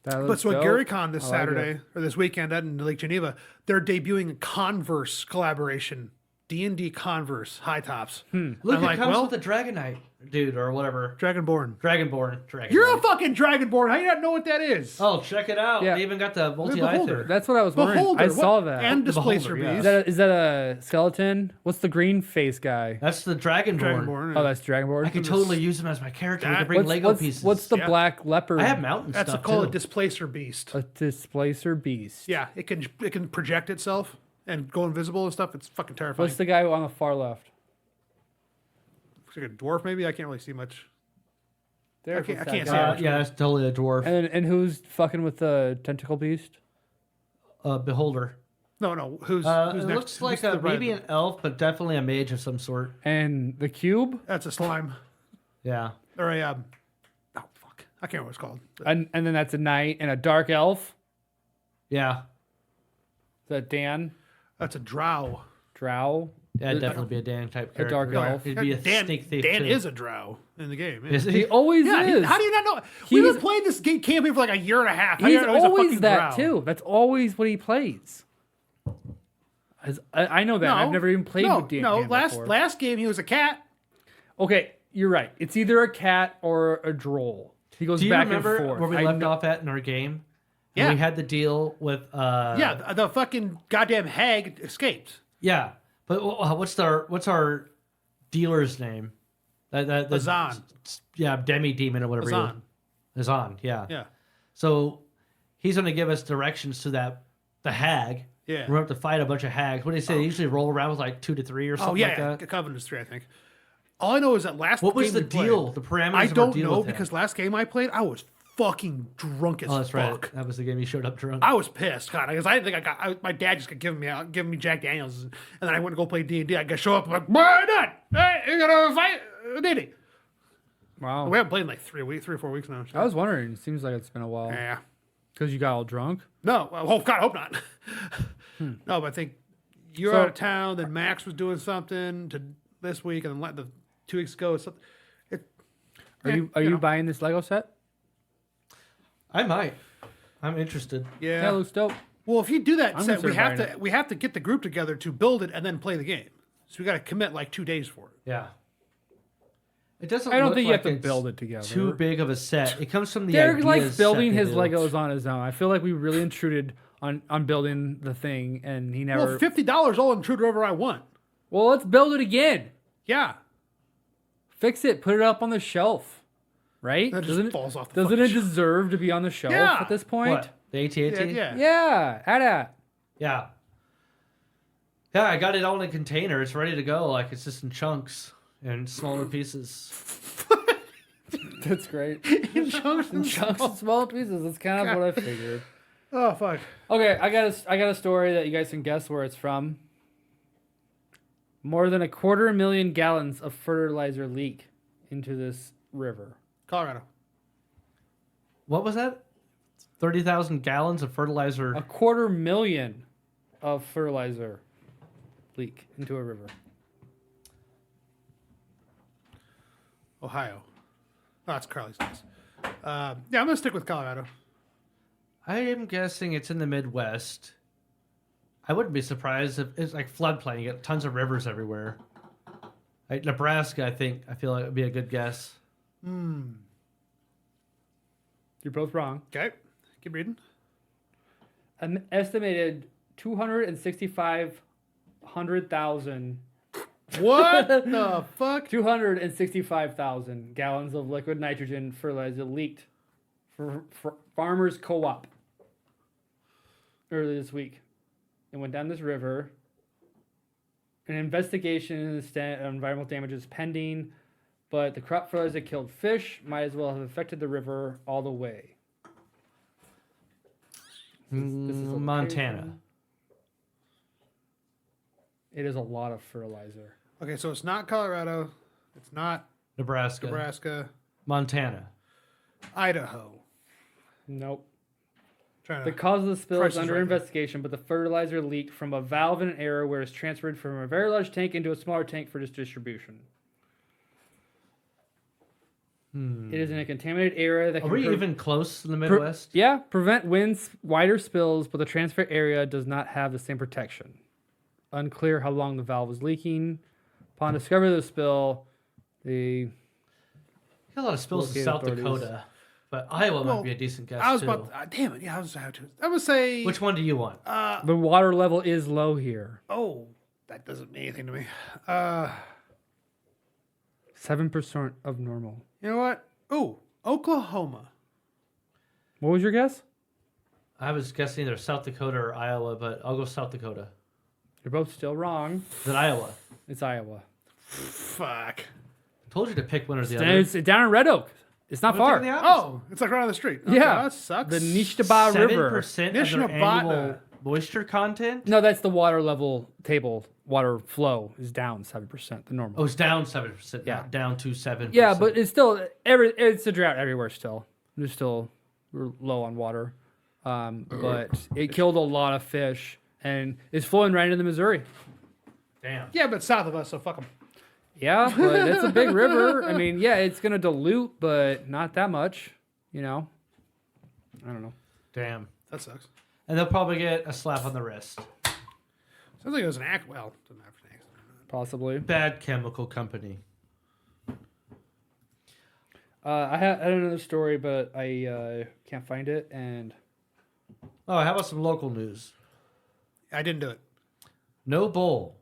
But looks so at dope. Gary Con this I like Saturday, it. or this weekend in Lake Geneva, they're debuting a Converse collaboration. D&D Converse high tops. Look, I'm it like, comes well- with a Dragonite dude or whatever. Dragonborn. Dragonborn. Dragonite. You're a fucking Dragonborn. How do you not know what that is? Oh, check it out. Yeah. They even got the multi-eye Beholder. there. That's what I was wondering. Beholder. I saw what- that. And The Displacer Beholder, yeah. Beast. Is that a skeleton? What's the green face guy? That's the Dragonborn. Dragonborn. Oh, that's Dragonborn. I could totally use him as my character. We That- could bring what's, Lego what's, pieces. what's the Yeah. black leopard? I have mountain That's stuff called too. a Displacer Beast. A displacer beast. Yeah, it can project itself and go invisible and stuff. It's fucking terrifying. What's the guy on the far left? Looks like a dwarf, maybe. I can't really see much. There's can't- what's I that can't guy. see yeah, that's totally a dwarf. And who's fucking with the tentacle beast? Beholder. No. Who's It next? looks like Who's to the right? maybe an elf, but definitely a mage of some sort. And the cube? That's a slime Yeah. or a oh fuck, I can't remember what it's called. And then that's a knight and a dark elf. Yeah. Is that Dan? That's a drow. Drow? Yeah, it'd definitely be a Dan type character. dark elf. He'd be a Dan, snake thief Dan too. is a drow in the game. Yeah. Is He he? always Yeah, is. how do you not know? We've He's- been playing this game campaign for like a year and a half. How do He's you not know always a fucking that drow? too. That's always what he plays. I know that. No, I've never even played no, with Dan. No, before. last game he was a cat. Okay, you're right. It's either a cat or a droll. He goes Do you back remember and forth. where we I left know- off at in our game? Yeah. And we had the deal with Yeah, the fucking goddamn hag escaped. Yeah. But what's our dealer's name? The Azan. Yeah, demi demon or whatever. Azan. Azan, yeah. Yeah. So he's going to give us directions to the hag. Yeah. We're going to have to fight a bunch of hags. What do they say? They usually roll around with like 2 to 3 or something Oh yeah, like yeah. that. Covenant is 3, I think. All I know is that last What was game the we played- deal? The parameters I of our don't deal know with him? because last game I played, I was fucking drunk as Oh, that's right. fuck. That was the game he showed up drunk. I was pissed, God, because I didn't think my dad just kept giving me Jack Daniels, and then I went to go play D&D. I got show up, I'm like, why not? Hey, you gonna fight? Diddy. Wow. We haven't played in like 3 or 4 weeks now. I was wondering. It seems like it's been a while. Yeah. Because you got all drunk? No. Well, God, I hope not. No, but I think you're So- out of town. Then Max was doing something to this week, and then the 2 weeks ago, something. Are you buying this Lego set? I might. I'm interested. Yeah, Yeah. it looks dope. Well, if you do that I'm set, we considering have buying we have to get the group together to build it and then play the game. So we got to commit like 2 days for it. Yeah. It doesn't. I don't look think you like have to it's build it together. Too big of a set. It comes from the Derek ideas likes building set they his built. Legos on his own. I feel like we really intruded on building the thing, and he never. Well, $50, I'll intrude wherever I want. Well, let's build it again. Yeah. Fix it. Put it up on the shelf. Right? That just Doesn't falls off the Doesn't fucking it shelf. deserve to be on the shelf Yeah. at this point? What? The AT&T? Yeah. Yeah. Add that. Yeah. Yeah, I got it all in a container. It's ready to go. Like, it's just in chunks and smaller pieces. That's great. In chunks and Chunks and small pieces. That's kind of what I figured. Oh, fuck. Okay, I got a story that you guys can guess where it's from. More than 250,000 gallons of fertilizer leak into this river. Colorado. What was that? 30,000 gallons of fertilizer. 250,000 of fertilizer leak into a river. Ohio. Oh, that's Carly's guess. Yeah, I'm going to stick with Colorado. I am guessing it's in the Midwest. I wouldn't be surprised if it's like floodplain. You get tons of rivers everywhere. Like Nebraska, I feel like it would be a good guess. You're both wrong. Okay. Keep reading. An estimated 265,000 What the fuck? 265,000 gallons of liquid nitrogen fertilizer leaked for farmers co-op earlier this week. It went down this river. An investigation into the extent of environmental damage is pending, but the crop fertilizer killed fish might as well have affected the river all the way. This is a Montana. location. It is a lot of fertilizer. Okay, so it's not Colorado. It's not Nebraska. Nebraska. Montana. Idaho. Nope. Trying The to, cause of the spill Price is is under Right. investigation, but the fertilizer leaked from a valve in an area where it's transferred from a very large tank into a smaller tank for distribution. It is in a contaminated area that Are can we even close in the pre- Midwest? yeah, prevent wider spills, but the transfer area does not have the same protection. Unclear how long the valve was leaking. Upon discovery of the spill, the Got a lot of spills in Located South authorities. Dakota, but Iowa Well, might be a decent guess I was too. about. Damn it! Yeah, I was about to. I would say. Which one do you want? the water level is low here. Oh, that doesn't mean anything to me. 7% of normal. You know what? Oh, Oklahoma. What was your guess? I was guessing either South Dakota or Iowa, but I'll go South Dakota. You're both still wrong. Is it Iowa? It's Iowa. Fuck. Told you to pick one or the And other. it's down in Red Oak. It's not far. Oh, it's like right on the street. Okay, Yeah. that sucks. The Nishtaba River. 7% of their Nishnabotna. annual moisture content? No, that's the water level table. Water flow is down 7%. The normal. Oh, it's down 7%, Yeah. not down to 7%. Yeah, but it's still it's a drought everywhere. Still, we're low on water, but it killed a lot of fish and it's flowing right into Missouri. Damn. Yeah, but south of us, so fuck them. Yeah, but it's a big river. I mean, yeah, it's gonna dilute, but not that much. You know, I don't know. Damn. That sucks. And they'll probably get a slap on the wrist. Sounds like it was an act. Well, doesn't have an accident. Possibly. Bad chemical company. I had another story, but I can't find it. And Oh, how about some local news? I didn't do it. No bull.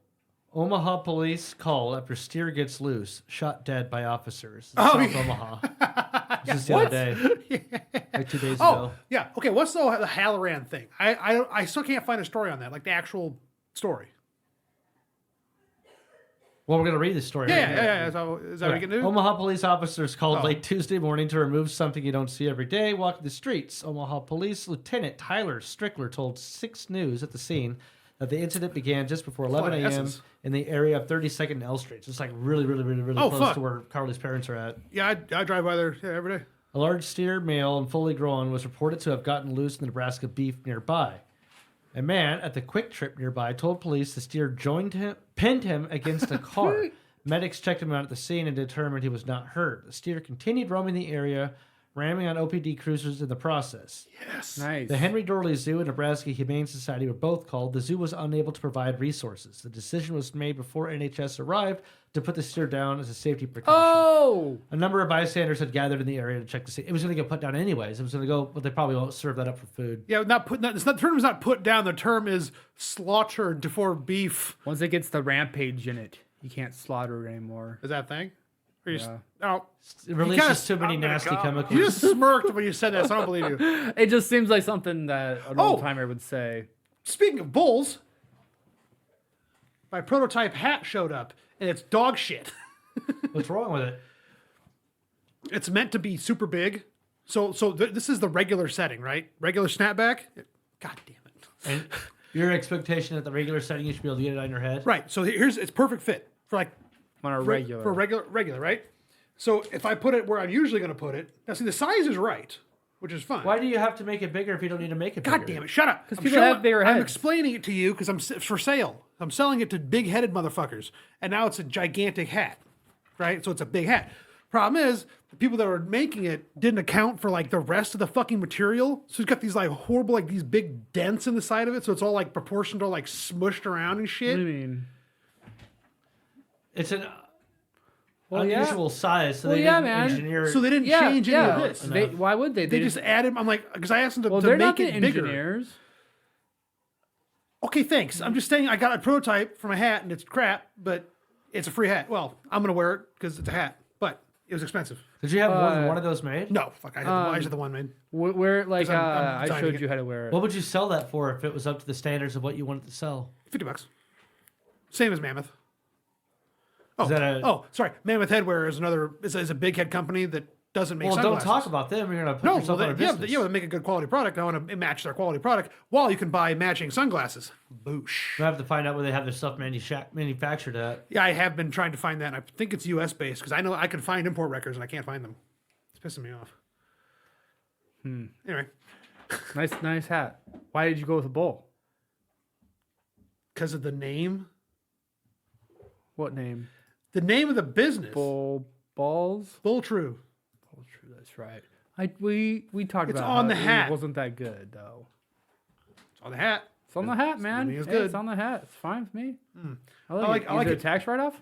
Omaha police call after steer gets loose, shot dead by officers. In South Omaha. Just the other day. Like 2 days ago. Yeah. Okay. What's the Halloran thing? I still can't find a story on that, like the actual story. Well, we're going to read the story. right here. Yeah. So, is that what we can do? Omaha police officers called Oh. late Tuesday morning to remove something you don't see every day walking the streets. Omaha Police Lieutenant Tyler Strickler told 6 News at the scene that the incident began just before 11 of a.m. S's. in the area of 32nd and L Street. So it's like really Oh, close fuck. to where Carly's parents are at. Yeah, I drive by there every day. A large steer, male and fully grown, was reported to have gotten loose in the Nebraska beef nearby. A man at the Quick Trip nearby told police the steer pinned him against a car. Medics checked him out at the scene and determined he was not hurt. The steer continued roaming the area, ramming on OPD cruisers in the process. Yes. Nice. The Henry Dorley Zoo and Nebraska Humane Society were both called. The zoo was unable to provide resources. The decision was made before NHS arrived to put the steer down as a safety precaution. Oh! A number of bystanders had gathered in the area to check to see. It was going to get put down anyways. It was going to go, but they probably won't serve that up for food. Yeah, the term is not put down. The term is slaughtered for beef. Once it gets the rampage in it, you can't slaughter it anymore. Is that a thing? Or you Yeah. oh, It releases kinda- too many nasty chemicals. you just smirked when you said that, so I don't believe you. It just seems like something that an Oh! old timer would say. Speaking of bulls, my prototype hat showed up, and it's dog shit. What's wrong with it? It's meant to be super big. So this is the regular setting, right? Regular snapback. God damn it. And your expectation at the regular setting, you should be able to get it on your head. Right. So it's perfect fit for like On a for- regular. for regular, right? So if I put it where I'm usually going to put it, now see the size is right, which is fine. Why do you have to make it bigger if you don't need to make it bigger? God damn it! Shut up. Because people have bigger I'm heads. explaining it to you because it's for sale. I'm selling it to big-headed motherfuckers, and now it's a gigantic hat, right? So it's a big hat. Problem is, the people that were making it didn't account for like the rest of the fucking material. So it's got these like horrible, like these big dents in the side of it. So it's all like proportional, like smushed around and shit. What do you mean? It's an Well, unusual size, so Well, they yeah, didn't man. engineer it. So they didn't Yeah, change any yeah. of this. Why would they? They just added. I'm like, because I asked them to, well, to they're not make the it bigger. engineers. Okay, thanks. I'm just saying I got a prototype for my hat and it's crap, but it's a free hat. Well, I'm gonna wear it because it's a hat, but it was expensive. Did you have more than one of those made? No, fuck, I just had the one made. Where like 'Cause I'm I dying to showed get- you how to wear it. What would you sell that for if it was up to the standards of what you wanted to sell? $50. Same as Mammoth. Oh, Is that a- sorry. Mammoth Headwear is a big head company that doesn't make Well, sunglasses. don't talk about them. You're going to put No, well, yourself out of business. they make a good quality product. I want to match their quality product while you can buy matching sunglasses. Boosh. You have to find out where they have their stuff manufactured at. Yeah, I have been trying to find that. And I think it's U.S. based because I know I can find import records and I can't find them. It's pissing me off. Anyway, Nice hat. Why did you go with a bull? because of the name. What name? The name of the business. Bull balls. Bull True. Oh, true. That's right. We talked It's about on how the it hat. wasn't that good though. It's on the hat. It's on the hat, man. mean it's Hey, good. it's on the hat. It's fine with me. I like- like it. I like Is it it. a tax write-off?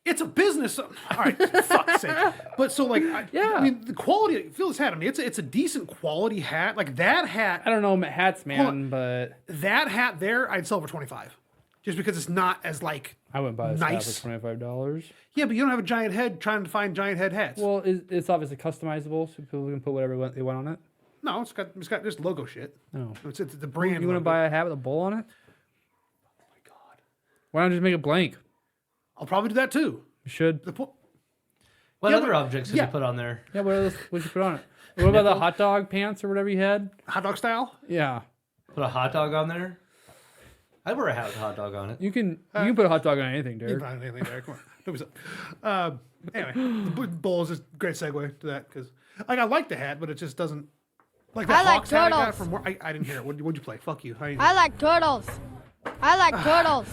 It's a business. All right, fuck's sake. But so like, Yeah. I mean, the quality. Feel this hat. I mean, it's a decent quality hat. Like that hat. I don't know hats, Hold on. man, but That hat there, I'd sell for $25, just because it's not as like. I wouldn't buy this hat Nice. for $25. Yeah, but you don't have a giant head trying to find giant head hats. Well, it's obviously customizable, so people can put whatever they want on it. No, it's got just logo shit. No. It's the brand. You want to logo. buy a hat with a bull on it? Oh my god. Why not just make it blank? I'll probably do that too. You should. What Yeah, other but- objects did yeah. you put on there? Yeah, what else would you put on it? What about the hot dog pants or whatever you had? Hot dog style. Yeah. Put a hot dog on there? I'd wear a hat with a hot dog on it. You can put a hot dog on anything, You can Derek. find anything there. Come on. Don't be so. Anyway, the bull is a great segue to that because like I like the hat, but it just doesn't. Like that I like Hawks hat I got turtles. from where I didn't hear it. What'd you play? Fuck you. I like turtles. I like turtles.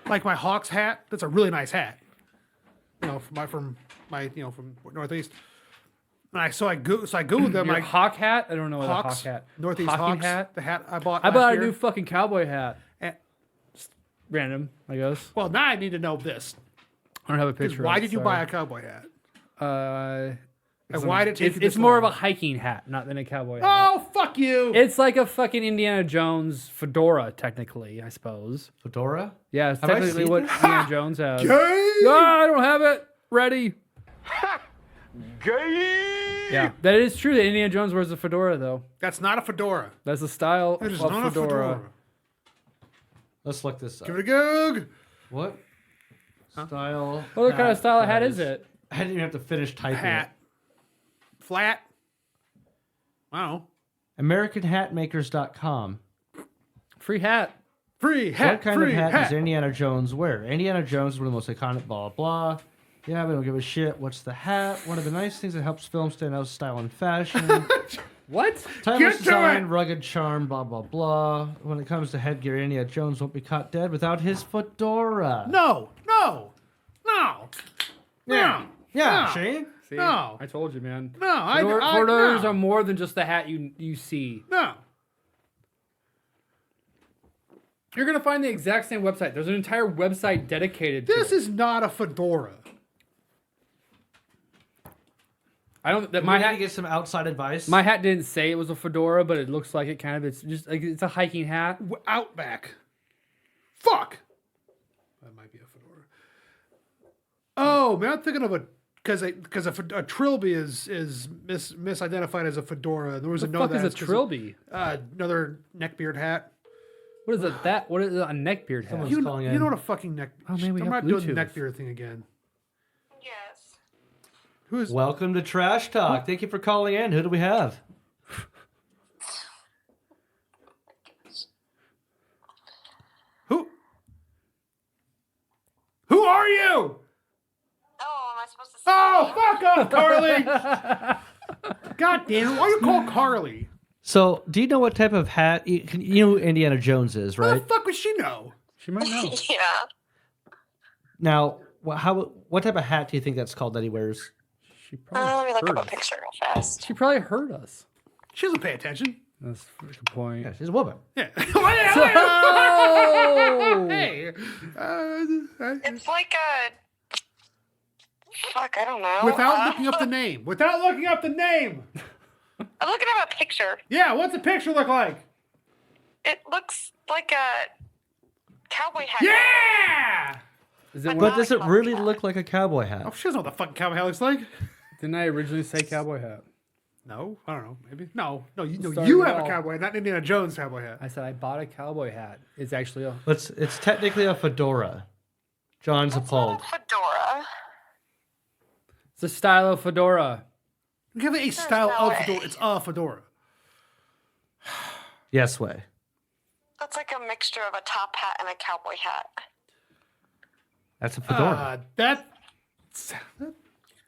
Like my Hawks hat. That's a really nice hat. You know, from my from Northeast. And I go with them. Your Like hawk hat? I don't know what a hawk Hawks, hat. Northeast Hockey Hawks. hat? The hat I bought. I last bought a year. new fucking cowboy hat. And- Random, I guess. well, now I need to know this. I don't have a picture. Why of it, did you sorry. buy a cowboy hat? And why did it take you It's this more of long? a hiking hat, not than a cowboy hat. Oh, fuck you! It's like a fucking Indiana Jones fedora, technically, I suppose. Fedora? Yeah, it's Have I technically seen what this? Indiana Jones has. Gay! Ah, I don't have it ready. Gay! Yeah, that is true that Indiana Jones wears a fedora, though. That's not a fedora. That's the style It is of not fedora. a fedora. Let's look this up. Give it a goog. What? Style. What kind of hat style of hat size. is it? I didn't even have to finish typing Hat. Flat. Wow. it. AmericanHatmakers.com. Free hat. Free hat. What kind free of hat, hat. does Indiana Jones wear? Indiana Jones is one of the most iconic, blah, blah. Yeah, we don't give a shit. What's the hat? One of the nice things that helps film stand out, style and fashion. What? Timeless Get to design, it! rugged charm, blah, blah, blah. When it comes to headgear, Indiana Jones won't be caught dead without his fedora. No. Yeah. Yeah, see? See? No. I told you, man. No, I Fedoras no. are more than just the hat you see. No. You're gonna find the exact same website. There's an entire website dedicated to This it. is not a fedora. I don't. That My my hat hat. get some outside advice. My hat didn't say it was a fedora, but it looks like it kind of. It's just like it's a hiking hat. Outback. Fuck. That might be a fedora. Oh, man, I'm thinking of a because a trilby is misidentified as a fedora. There was What the fuck is a trilby? Another neckbeard hat. What is it? What is it, a neckbeard hat? Someone's You calling know in. what a fucking neck. Oh, man, we I'm have not doing the Bluetooth. neckbeard thing again. Yes. Who is? Welcome to Trash Talk. Thank you for calling in. Who do we have? Who? Who are you? Oh, am I supposed to say? Oh, fuck off, Carly! God damn it! Why you call Carly? So, do you know what type of hat? You know who Indiana Jones is, How right? the fuck would she know? She might know. Yeah. Now, what type of hat do you think that's called that he wears? She probably Let me look heard up a us. picture real fast. She probably heard us. She doesn't pay attention. That's a good point. Yeah, she's a woman. Yeah. Oh! Hey. It's like a. Fuck, I don't know. Without looking up the name. Without looking up the name. I'm looking at a picture. Yeah, what's the picture look like? It looks like a cowboy hat. Yeah! Is it But one? does it really look like a cowboy hat? Oh, she doesn't know what the fucking cowboy hat looks like. Didn't I originally say cowboy hat? No, I don't know. Maybe. No, you Started you it have a all. cowboy hat, not Indiana Jones cowboy hat. I said I bought a cowboy hat. It's actually a. It's technically a fedora. John's appalled. Fedora. It's a style of fedora. You have a style no of way. fedora. It's a fedora. Yes, way. That's like a mixture of a top hat and a cowboy hat. That's a fedora.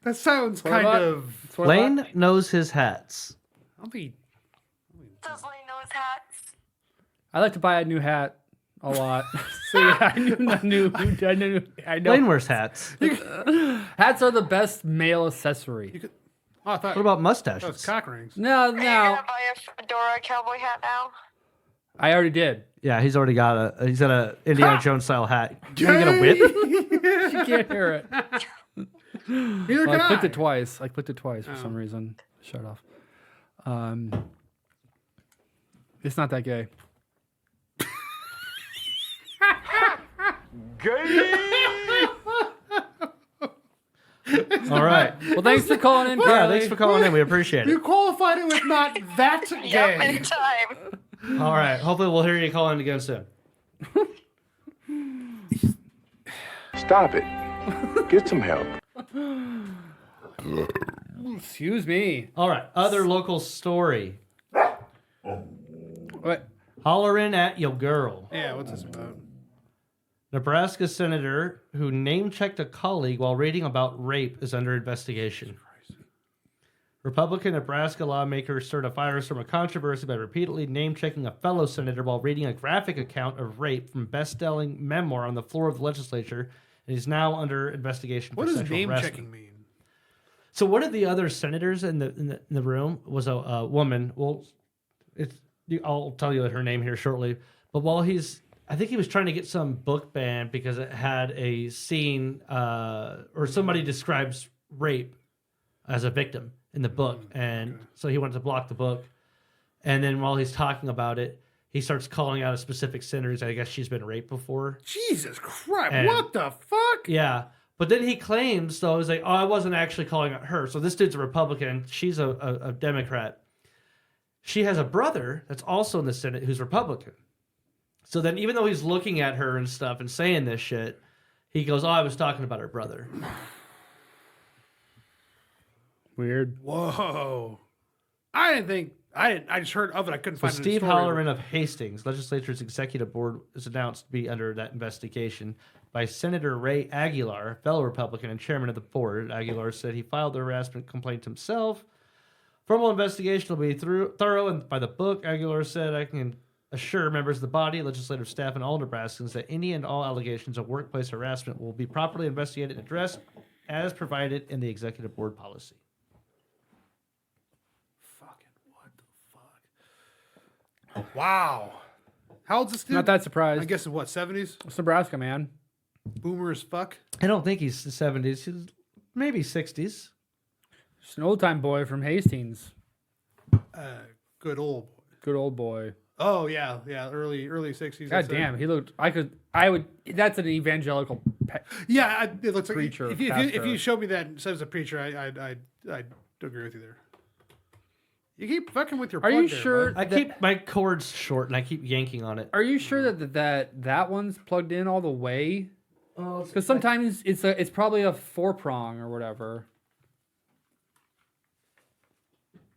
That sounds What kind about- of. It's what I Lane bought. knows his hats. I don't think. Does Lane know his hats? I like to buy a new hat a lot. So yeah, I know. Lane wears hats. Hats are the best male accessory. Oh, I thought What about that was mustaches? cock rings. No, Are you no. gonna buy a fedora cowboy hat now? I already did. Yeah, he's already got a Indiana Jones style hat. Can you get a whip? You can't hear it. Neither Well, can I clicked I. it twice. I clicked it twice for some reason. Shut off. It's not that gay. All right. Well, thanks for calling in, Yeah, Carly. thanks for calling in. We appreciate You it. qualified it with not that Yep, gay. anytime. All right. Hopefully, we'll hear you call in again soon. Stop it. Get some help. Excuse me. All right. Other local story. What? Hollering at your girl. Yeah, what's this about? Nebraska senator who name-checked a colleague while reading about rape is under investigation. Republican Nebraska lawmakers stirred a firestorm of controversy by repeatedly name-checking a fellow senator while reading a graphic account of rape from best-selling memoir on the floor of the legislature, and he's now under investigation What for does sexual name harassment. checking mean? So one of the other senators in the room was a woman. Well, I'll tell you her name here shortly. But I think he was trying to get some book banned because it had a scene or somebody describes rape as a victim in the book, and so he wanted to block the book. And then while he's talking about it, he starts calling out a specific senator. I guess she's been raped before. Jesus Christ! And- What the fuck? Yeah. But then he claims, though, he's like, oh, I wasn't actually calling out her. So this dude's a Republican. She's a Democrat. She has a brother that's also in the Senate who's Republican. So then even though he's looking at her and stuff and saying this shit, he goes, oh, I was talking about her brother. Weird. Whoa! I I just heard of it. I couldn't So find it. Steve Halloran of Hastings, legislature's executive board, is announced to be under that investigation by Senator Ray Aguilar, fellow Republican and chairman of the board. Aguilar said he filed the harassment complaint himself. Formal investigation will be thorough and by the book. Aguilar said, I can assure members of the body, legislative staff, and all Nebraskans that any and all allegations of workplace harassment will be properly investigated and addressed as provided in the executive board policy. Fucking what the fuck? Wow. How old's this dude? Not that surprised. I guess in what, 70s? It's Nebraska, man. Boomer as fuck. I don't think he's the 70s. He's maybe 60s. Just an old time boy from Hastings. Good old boy. Good old boy. Oh yeah, early 60s. God damn, he looked. I would. That's an evangelical. Yeah, it looks like Preacher, if you pastor. show me that and says a preacher, I'd agree with you there. You keep fucking with your. Are plug you there, sure? bud. I keep my cords short and I keep yanking on it. Are you sure that one's plugged in all the way? Oh, Because sometimes it's probably a 4-prong or whatever.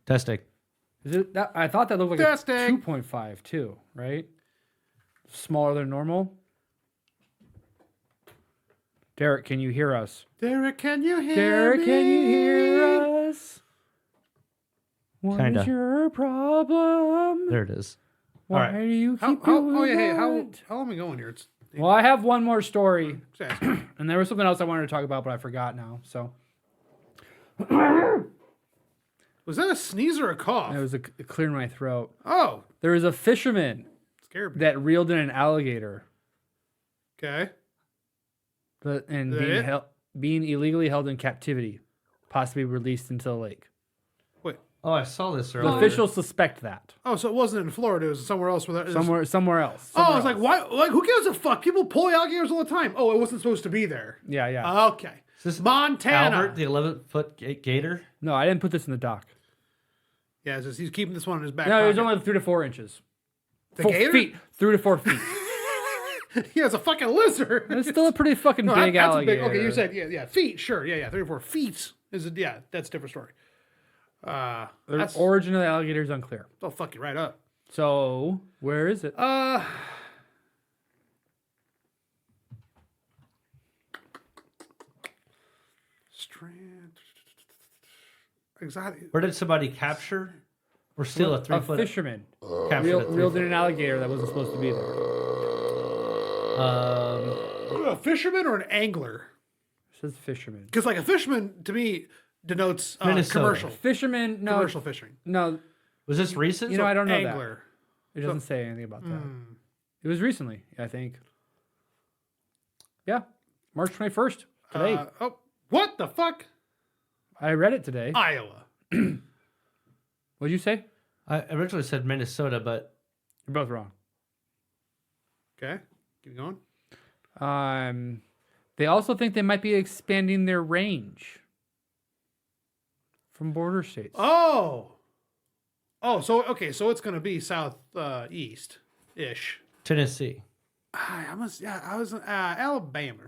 testing. Is it that? I thought that looked like Testing. a 2.5 too, right? Smaller than normal. Derek, can you hear us? Derek, can you hear Derek, me? can you hear us? What is Kinda. your problem? There it is. Why All right. do you keep How, doing oh yeah, hey, that? how am I going here? It's Well, I have one more story, just asking. and there was something else I wanted to talk about, but I forgot now. So Was that a sneeze or a cough? it cleared my throat. Oh, There was a fisherman scared me. that reeled in an alligator, Okay. and Is that it? being illegally held in captivity, possibly released into the lake. Wait. Oh, I saw this The earlier. officials suspect that Oh, so it wasn't in Florida. It was somewhere else. Where that, somewhere else. Oh, I was like, why? Like, who gives a fuck? People pull alligators all the time. Oh, it wasn't supposed to be there. Yeah. Okay. Is this Montana. Albert, the 11-foot gator? No, I didn't put this in the dock. Yeah, it's just, he's keeping this one in his back. No, it was pocket. only 3 to 4 inches. The 4 gator? feet, 3 to 4 feet. Yeah, it's a fucking lizard. It's still a pretty fucking No, big that's a alligator. okay, you said yeah, feet, sure, yeah, 3 or 4 feet is a, yeah, that's a different story. The That's origin of the alligator is unclear. I'll fuck you right up. So where is it? Strand. Exotic. Where did somebody capture or steal a 3-foot? fisherman Captured a reeled in 3-foot. an alligator that wasn't supposed to be there. A fisherman or an angler? It says fisherman. Because like a fisherman to me denotes Minnesota. commercial, Fisherman, no, commercial fishing. no. Was this recent? You know, I don't know Angler. that. It doesn't say anything about that. It was recently, I think. Yeah, March 21st. Today, Oh, what the fuck? I read it today. Iowa. What'd you say? I originally said Minnesota, but You're both wrong. Okay, keep going. They also think they might be expanding their range from border states. Oh, so okay, so it's gonna be south east ish. Tennessee. I was Alabama.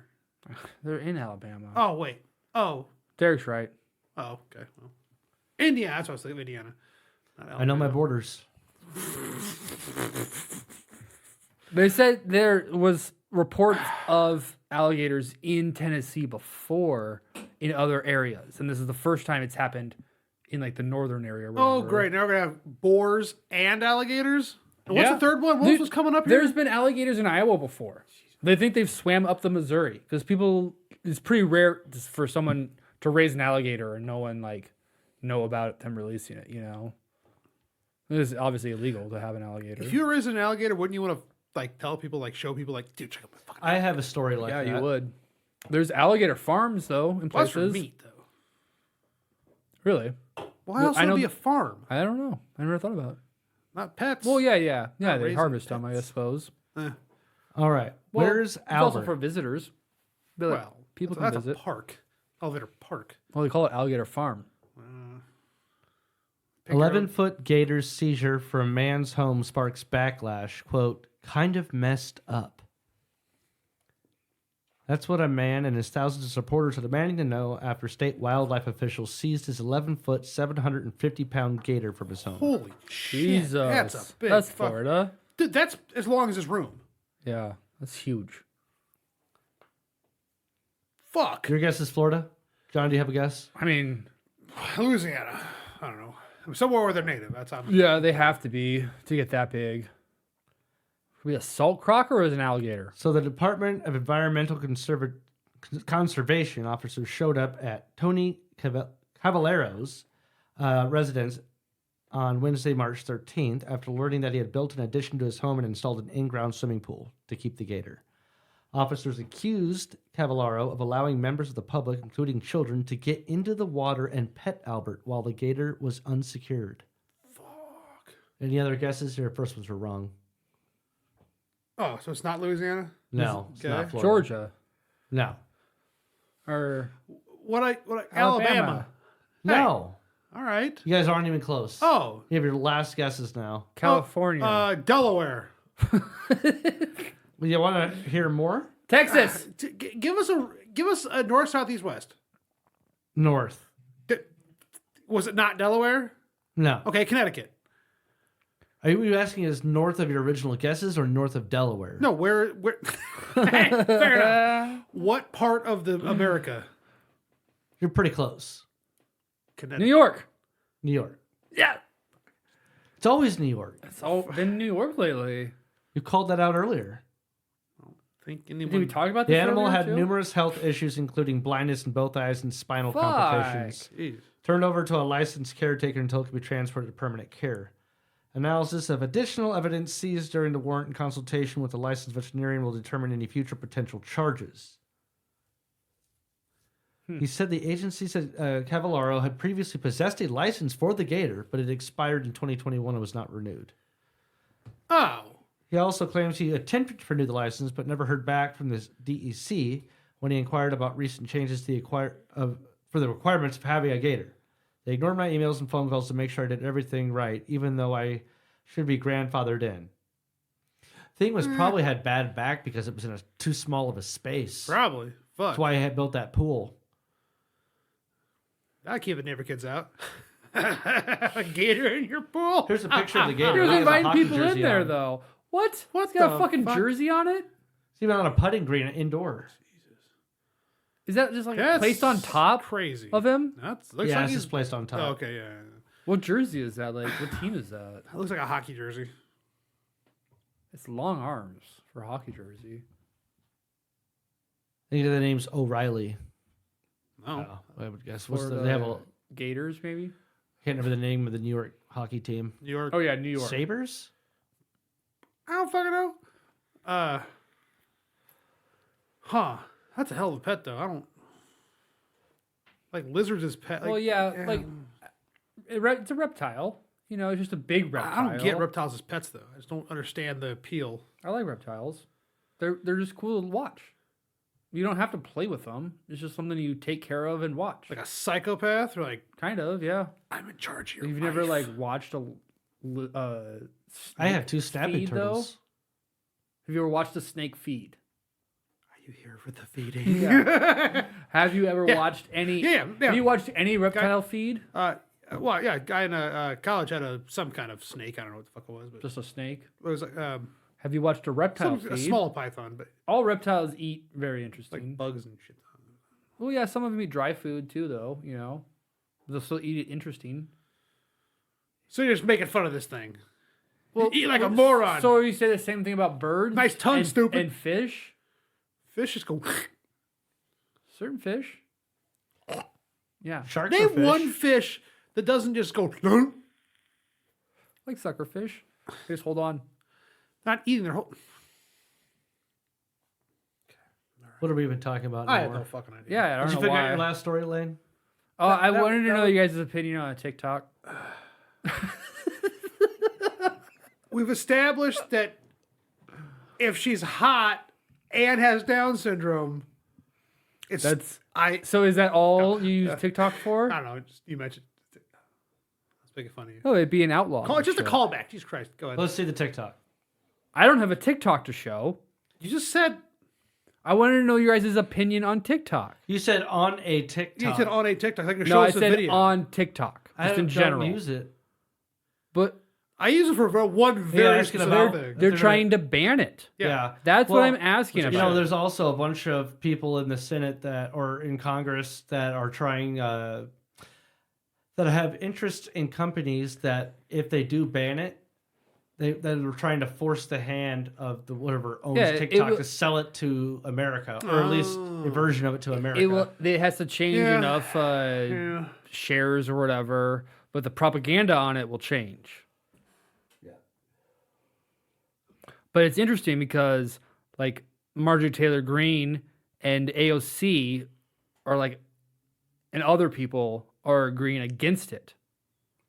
They're in Alabama. Oh wait. Oh, Derek's right. okay. Well, Indiana. That's what I was thinking. Indiana. Not I know my Alabama. borders. They said there was reports of alligators in Tennessee before in other areas, and this is the first time it's happened in like the northern area. or Oh, whatever. great! Now we're gonna have boars and alligators. And what's Yeah. the third one? What Dude, was coming up here? There's been alligators in Iowa before. They think they've swam up the Missouri because people. It's pretty rare for someone to raise an alligator and no one like know about them releasing it. You know, it is obviously illegal to have an alligator. If you were raising an alligator, wouldn't you want to like tell people, like show people, like, dude, check out my fucking. I have a story like yeah, that. you would. There's alligator farms though in Well, that's places. for meat, though. Really? Why else I would know it be a th- farm, I don't know. I never thought about it. not pets? Well, yeah. They raising harvest them, I pets. suppose. All right. Well, Where's it's also Albert? for visitors. Be like, Well, people that's can visit. a park, elevator park. Well, they call it alligator farm. 11-foot gator's seizure from man's home sparks backlash. Quote, kind of messed up. That's what a man and his thousands of supporters are demanding to know after state wildlife officials seized his 11-foot, 750-pound gator from his home. Holy shit. Jesus. That's a big That's fuck- Florida. Dude, that's as long as his room. Yeah, that's huge. Fuck. Your guess is Florida? John, do you have a guess? I mean, Louisiana. I don't know. Somewhere where they're native. That's how. yeah, they have to be to get that big. Could be a salt croc or is it an alligator? So the Department of Environmental Conservation officers showed up at Tony Cavallero's residence on Wednesday, March 13th, after learning that he had built an addition to his home and installed an in-ground swimming pool to keep the gator. Officers accused Cavallaro of allowing members of the public, including children, to get into the water and pet Albert while the gator was unsecured. Fuck. Any other guesses? Your first ones were wrong. Oh, so it's not Louisiana? No, it's not Okay. Florida. Georgia No. or Alabama. No. All right. You guys aren't even close. Oh. You have your last guesses now. California, Delaware. You want to hear more? Texas. Give us a north, south, east, west. North. Was it not Delaware? No. Okay, Connecticut. Are you asking us north of your original guesses or north of Delaware? No, where fair enough. What part of the America? You're pretty close. Connecticut. New York. New York. Yeah, It's always New York. it's all been New York lately. You called that out earlier. Think Did we anyone talk about The this? animal earlier, had too? numerous health issues, including blindness in both eyes and spinal Fuck. complications. Jeez. Turned over to a licensed caretaker until it could be transported to permanent care. Analysis of additional evidence seized during the warrant and consultation with a licensed veterinarian will determine any future potential charges. He said the agency said Cavallaro had previously possessed a license for the gator, but it expired in 2021 and was not renewed. Oh. He also claims he attempted to renew the license, but never heard back from the DEC when he inquired about recent changes to for the requirements of having a gator. They ignored my emails and phone calls to make sure I did everything right, even though I should be grandfathered in. Thing was probably had bad back because it was in too small of a space. Probably. Fuck. That's why I had built that pool. I keep the neighbor kids out. A gator in your pool. Here's a picture of the gator. You're He has a inviting hockey people in jersey there, on. though. What? What It's got the a fucking fuck? jersey on it? It's even on a putting green indoors. Is that just like That's placed on top crazy of him? That's looks Yeah, like it's he's just placed on top. Oh, okay, yeah. What jersey is that? Like, what team is that? That looks like a hockey jersey. It's long arms for a hockey jersey. I think the name's O'Reilly. No. I would guess. For They have a Gators, maybe? can't remember the name of the New York hockey team. New York. Oh, yeah, New York. Sabres? I don't fucking know. That's a hell of a pet, though. I don't like lizards as pet. Well, yeah, like, it's a reptile. You know, it's just a big reptile. I don't get reptiles as pets, though. I just don't understand the appeal. I like reptiles. They're just cool to watch. You don't have to play with them. It's just something you take care of and watch. Like a psychopath, or like Kind of, yeah. I'm in charge of your You've life. never like watched a. I have two snapping feed, turtles. Have you ever watched a snake feed? Are you here for the feeding? Have you ever watched any? Yeah. Have you watched any reptile feed? Well, yeah, a guy in college had some kind of snake. I don't know what the fuck it was, but Just a snake. it was like Have you watched a reptile a feed? small python, but All reptiles eat very like interesting. bugs and shit. Well, yeah, some of them eat dry food too, though. You know, they'll still eat it interesting. So you're just making fun of this thing. Well, you eat like a moron. So you say the same thing about birds? Nice tongue, and, stupid. And fish. Fish just go. Certain fish. Yeah, Sharks or Name fish? one fish that doesn't just go. "Dun," like suckerfish. Just hold on. not eating their whole. What are we even talking about I anymore? have no fucking idea. Yeah, I don't Did you know figure out why. your last story, Lane? Oh, I wanted to know you guys' opinion on a TikTok. We've established that if she's hot and has Down syndrome, it's So is that all you use TikTok for? I don't know. Just, you mentioned. Let's make it funny. Oh, it'd be an outlaw. It's just a show. callback. Jesus Christ. Go ahead. Let's see the TikTok. I don't have a TikTok to show. You just said I wanted to know your guys' opinion on TikTok. You said on a TikTok. You said on a TikTok. Like, No, show I us a said video. on TikTok, I just in don't general. use it. But I use it for one very asking specific about- thing. they're trying to ban it. Yeah. That's what Well, I'm asking You about. know, there's also a bunch of people in the Senate or in Congress that are trying that have interest in companies that if they do ban it, that are trying to force the hand of the whatever owns Yeah, it TikTok will- to sell it to America, or at least a version of it to America. It has to change Yeah. enough Yeah. shares or whatever, but the propaganda on it will change. Yeah. But it's interesting because like Marjorie Taylor Greene and AOC are like, and other people are agreeing against it.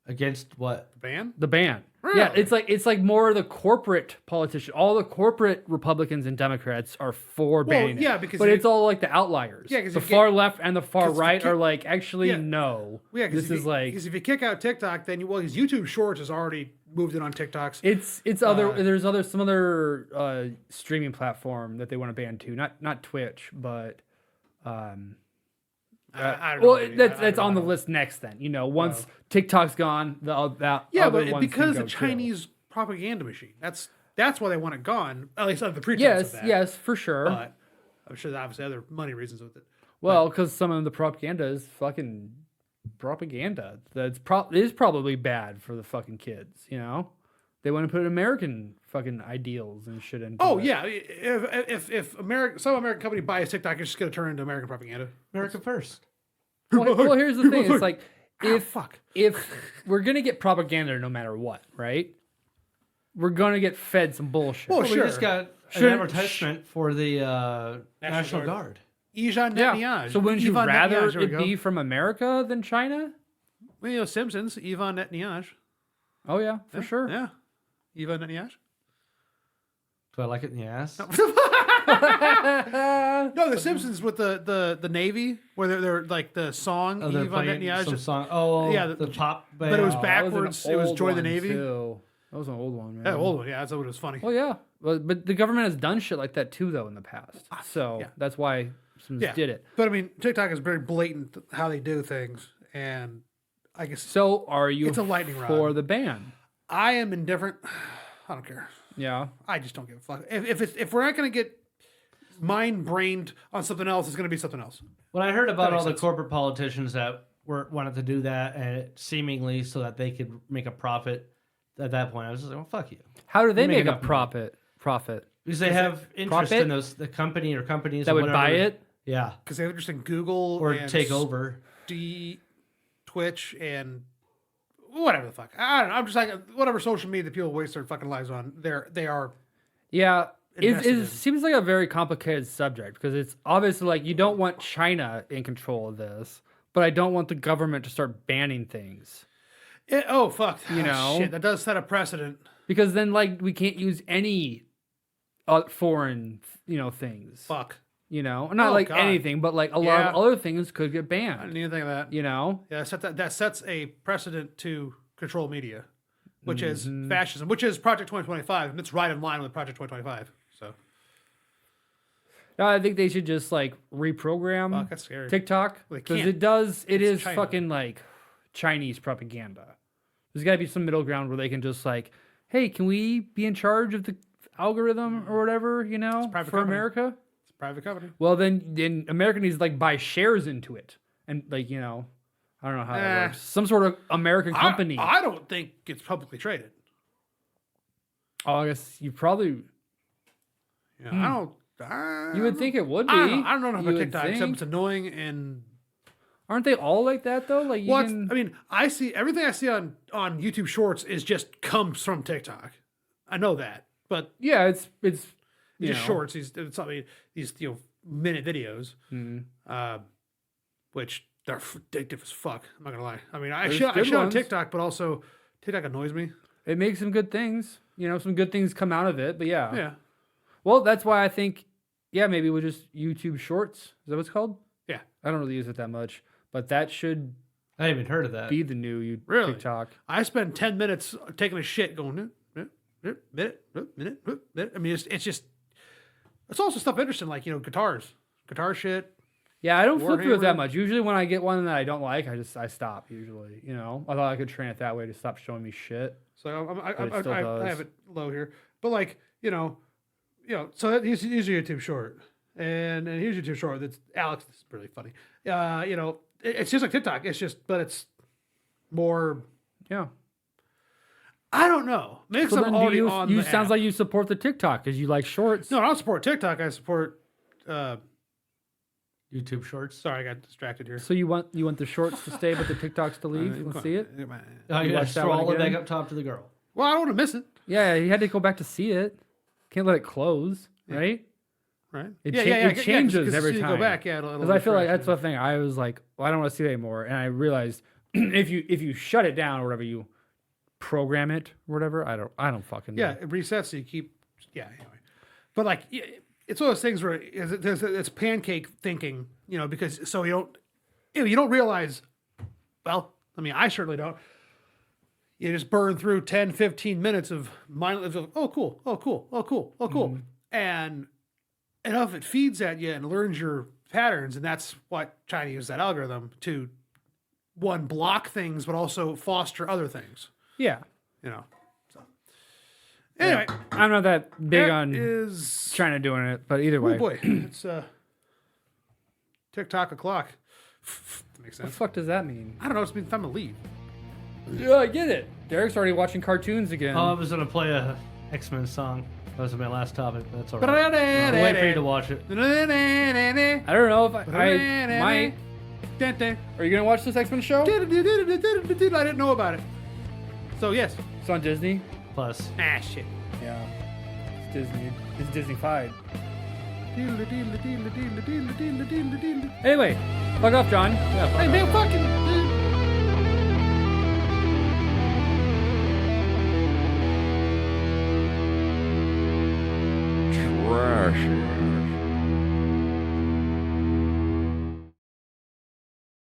Against what? Ban? The ban. Really? Yeah, it's like more the corporate politicians. All the corporate Republicans and Democrats are for banning yeah, it. because but you- it's all like the outliers. Yeah, 'cause the you far left and the far 'cause you right get- are like, actually, Yeah. no. Yeah, This is like because if you kick out TikTok, then because YouTube Shorts has already moved it on TikToks. it's other. There's some other streaming platform that they want to ban too. Not Twitch, but I don't know. well, maybe. that's I on the don't know. list next. Then once TikTok's gone, that Yeah, other but ones because can the go too. Chinese propaganda machine. That's why they want it gone. At least under the pretense Yes, of that. yes, for sure. But I'm sure there are obviously other money reasons with it. Well, because some of the propaganda is fucking propaganda. It is probably bad for the fucking kids. They want to put American fucking ideals and shit into Oh it. yeah, if some American company buys TikTok, it's just going to turn into American propaganda. America first. Well, here's the thing. It's like fuck. if we're gonna get propaganda no matter what, right? We're gonna get fed some bullshit. Well, Well, we sure. just got Sure. an advertisement for the National Guard. Guard. Ivan yeah. Netanyahu. So wouldn't you Ivan rather Netanyahu, there we it go. be from America than China? Well, Simpsons, Ivan Netanyahu. Oh yeah, for sure. Yeah, Ivan Netanyahu. Do I like it in the ass? No, the Simpsons with the Navy, where they're like the song Oh, they're Ivan playing Netanyahu. some song. Oh, Yeah, the pop band. but it was Oh, backwards. an It was old Join the one, Navy. too. That was an old one, man. Yeah, old one. Yeah, that's what it was funny. Well, yeah, but the government has done shit like that too, though, in the past. So yeah. that's why some Yeah, did it. But I mean, TikTok is very blatant how they do things, and I guess So are you It's a lightning rod. for the ban? I am indifferent. I don't care. Yeah. I just don't give a fuck. If we're not going to get mind brained on something else, it's going to be something else. When I heard about That all makes the sense. corporate politicians that wanted to do that, and seemingly so that they could make a profit, at that point I was just like, well, fuck you, How do they You make make a enough money. profit? because they have interest profit? in the company or companies That or would buy whatever. it? Yeah, Because they have interest in Google or and take over. Twitch and whatever the fuck. I don't know. I'm just like whatever social media that people waste their fucking lives on. They are. Yeah. Invested in. It seems like a very complicated subject because it's obviously like you don't want China in control of this, but I don't want the government to start banning things Oh fuck. You know? Shit, that does set a precedent. because then like we can't use any foreign things. Fuck. Not Oh, like God. anything, but like a lot Yeah. of other things could get I didn't banned. even think of that. Yeah, Yeah, that sets a precedent to control media, which is Mm-hmm. fascism, which is Project 2025, and it's right in line with Project 2025. So No, I think they should just like reprogram fuck, that's scary. TikTok Well, they because can't. it is China. fucking like Chinese propaganda. There's got to be some middle ground where they can just like, hey, can we be in charge of the algorithm or whatever, private for company. America? It's a private company. Well, then America needs to like buy shares into it and like I don't know how that works. Some sort of American company. I don't think it's publicly traded. Oh, I guess you probably I don't. you would think it would be. I don't know enough You about would TikTok except think. it's annoying and. Aren't they all like that though? Like you Well, can. I mean, I see everything I see on YouTube Shorts is just comes from TikTok. I know that, but Yeah, it's just know. shorts. These minute videos, Mm-hmm. which they're addictive as fuck. I'm not gonna lie. I mean, I There's shit on good ones. TikTok, but also TikTok annoys me. It makes some good things. Some good things come out of it. But yeah. Yeah, Well, that's why I think, maybe we'll just YouTube Shorts. Is that what it's called? yeah. I don't really use it that much, but that should I haven't even heard of that. be the new Really? TikTok. I spend 10 minutes taking a shit, going minute. I mean, it's just It's also stuff interesting, like guitar shit. Yeah, I don't flip through it that Warhammer. much. Usually when I get one that I don't like, I stop usually, I thought I could train it that way to stop showing me shit. So But it still I does. have it low here, but like so here's a YouTube short, and here's a YouTube short. That's Alex. This is really funny. It's just like TikTok. But it's more. Yeah. I don't know. Maybe So I'm then already you on. you the sounds app. like you support the TikTok because you like shorts. No, I don't support TikTok. I support. YouTube Shorts. Sorry, I got distracted here. So you want the shorts to stay, but the TikToks to leave? Let's see it. Oh, You you watched that one scroll it again? back up top to the girl. Well, I don't want to miss it, Yeah, you had to go back to see it. Can't let it close, right? right? It changes 'cause every you time. Go back, yeah. Because I feel like that's the thing. I was like, well, I don't want to see that anymore, and I realized if you shut it down or whatever, you program it or whatever. I don't fucking know. Yeah, it resets so you keep. Yeah, anyway. But like, it's one of those things where it's pancake thinking, because so you don't realize. Well, I mean, I certainly don't. You just burn through 10, 15 minutes of mindless. Oh, cool. Oh, cool. Oh, cool. Oh, cool. And enough it feeds at you and learns your patterns, and that's what trying to use that algorithm to one block things, but also foster other things. Yeah. So anyway, I'm not that big that on is trying to doing it, but either way. oh boy, it's TikTok o'clock. That makes What the sense. fuck does that mean? I don't know. It's been time to leave. Yeah, I get it. Derek's already watching cartoons again. Oh, I was gonna play a X-Men song. That was my last topic, but that's all right. I'll wait for you to watch it. I don't know if I might. Are you gonna watch this X-Men show? I didn't know about it. So yes. It's on Disney. Plus, Shit. Yeah. It's Disney. It's Disney-fied. Anyway, fuck off, John. yeah, Hey man, fucking.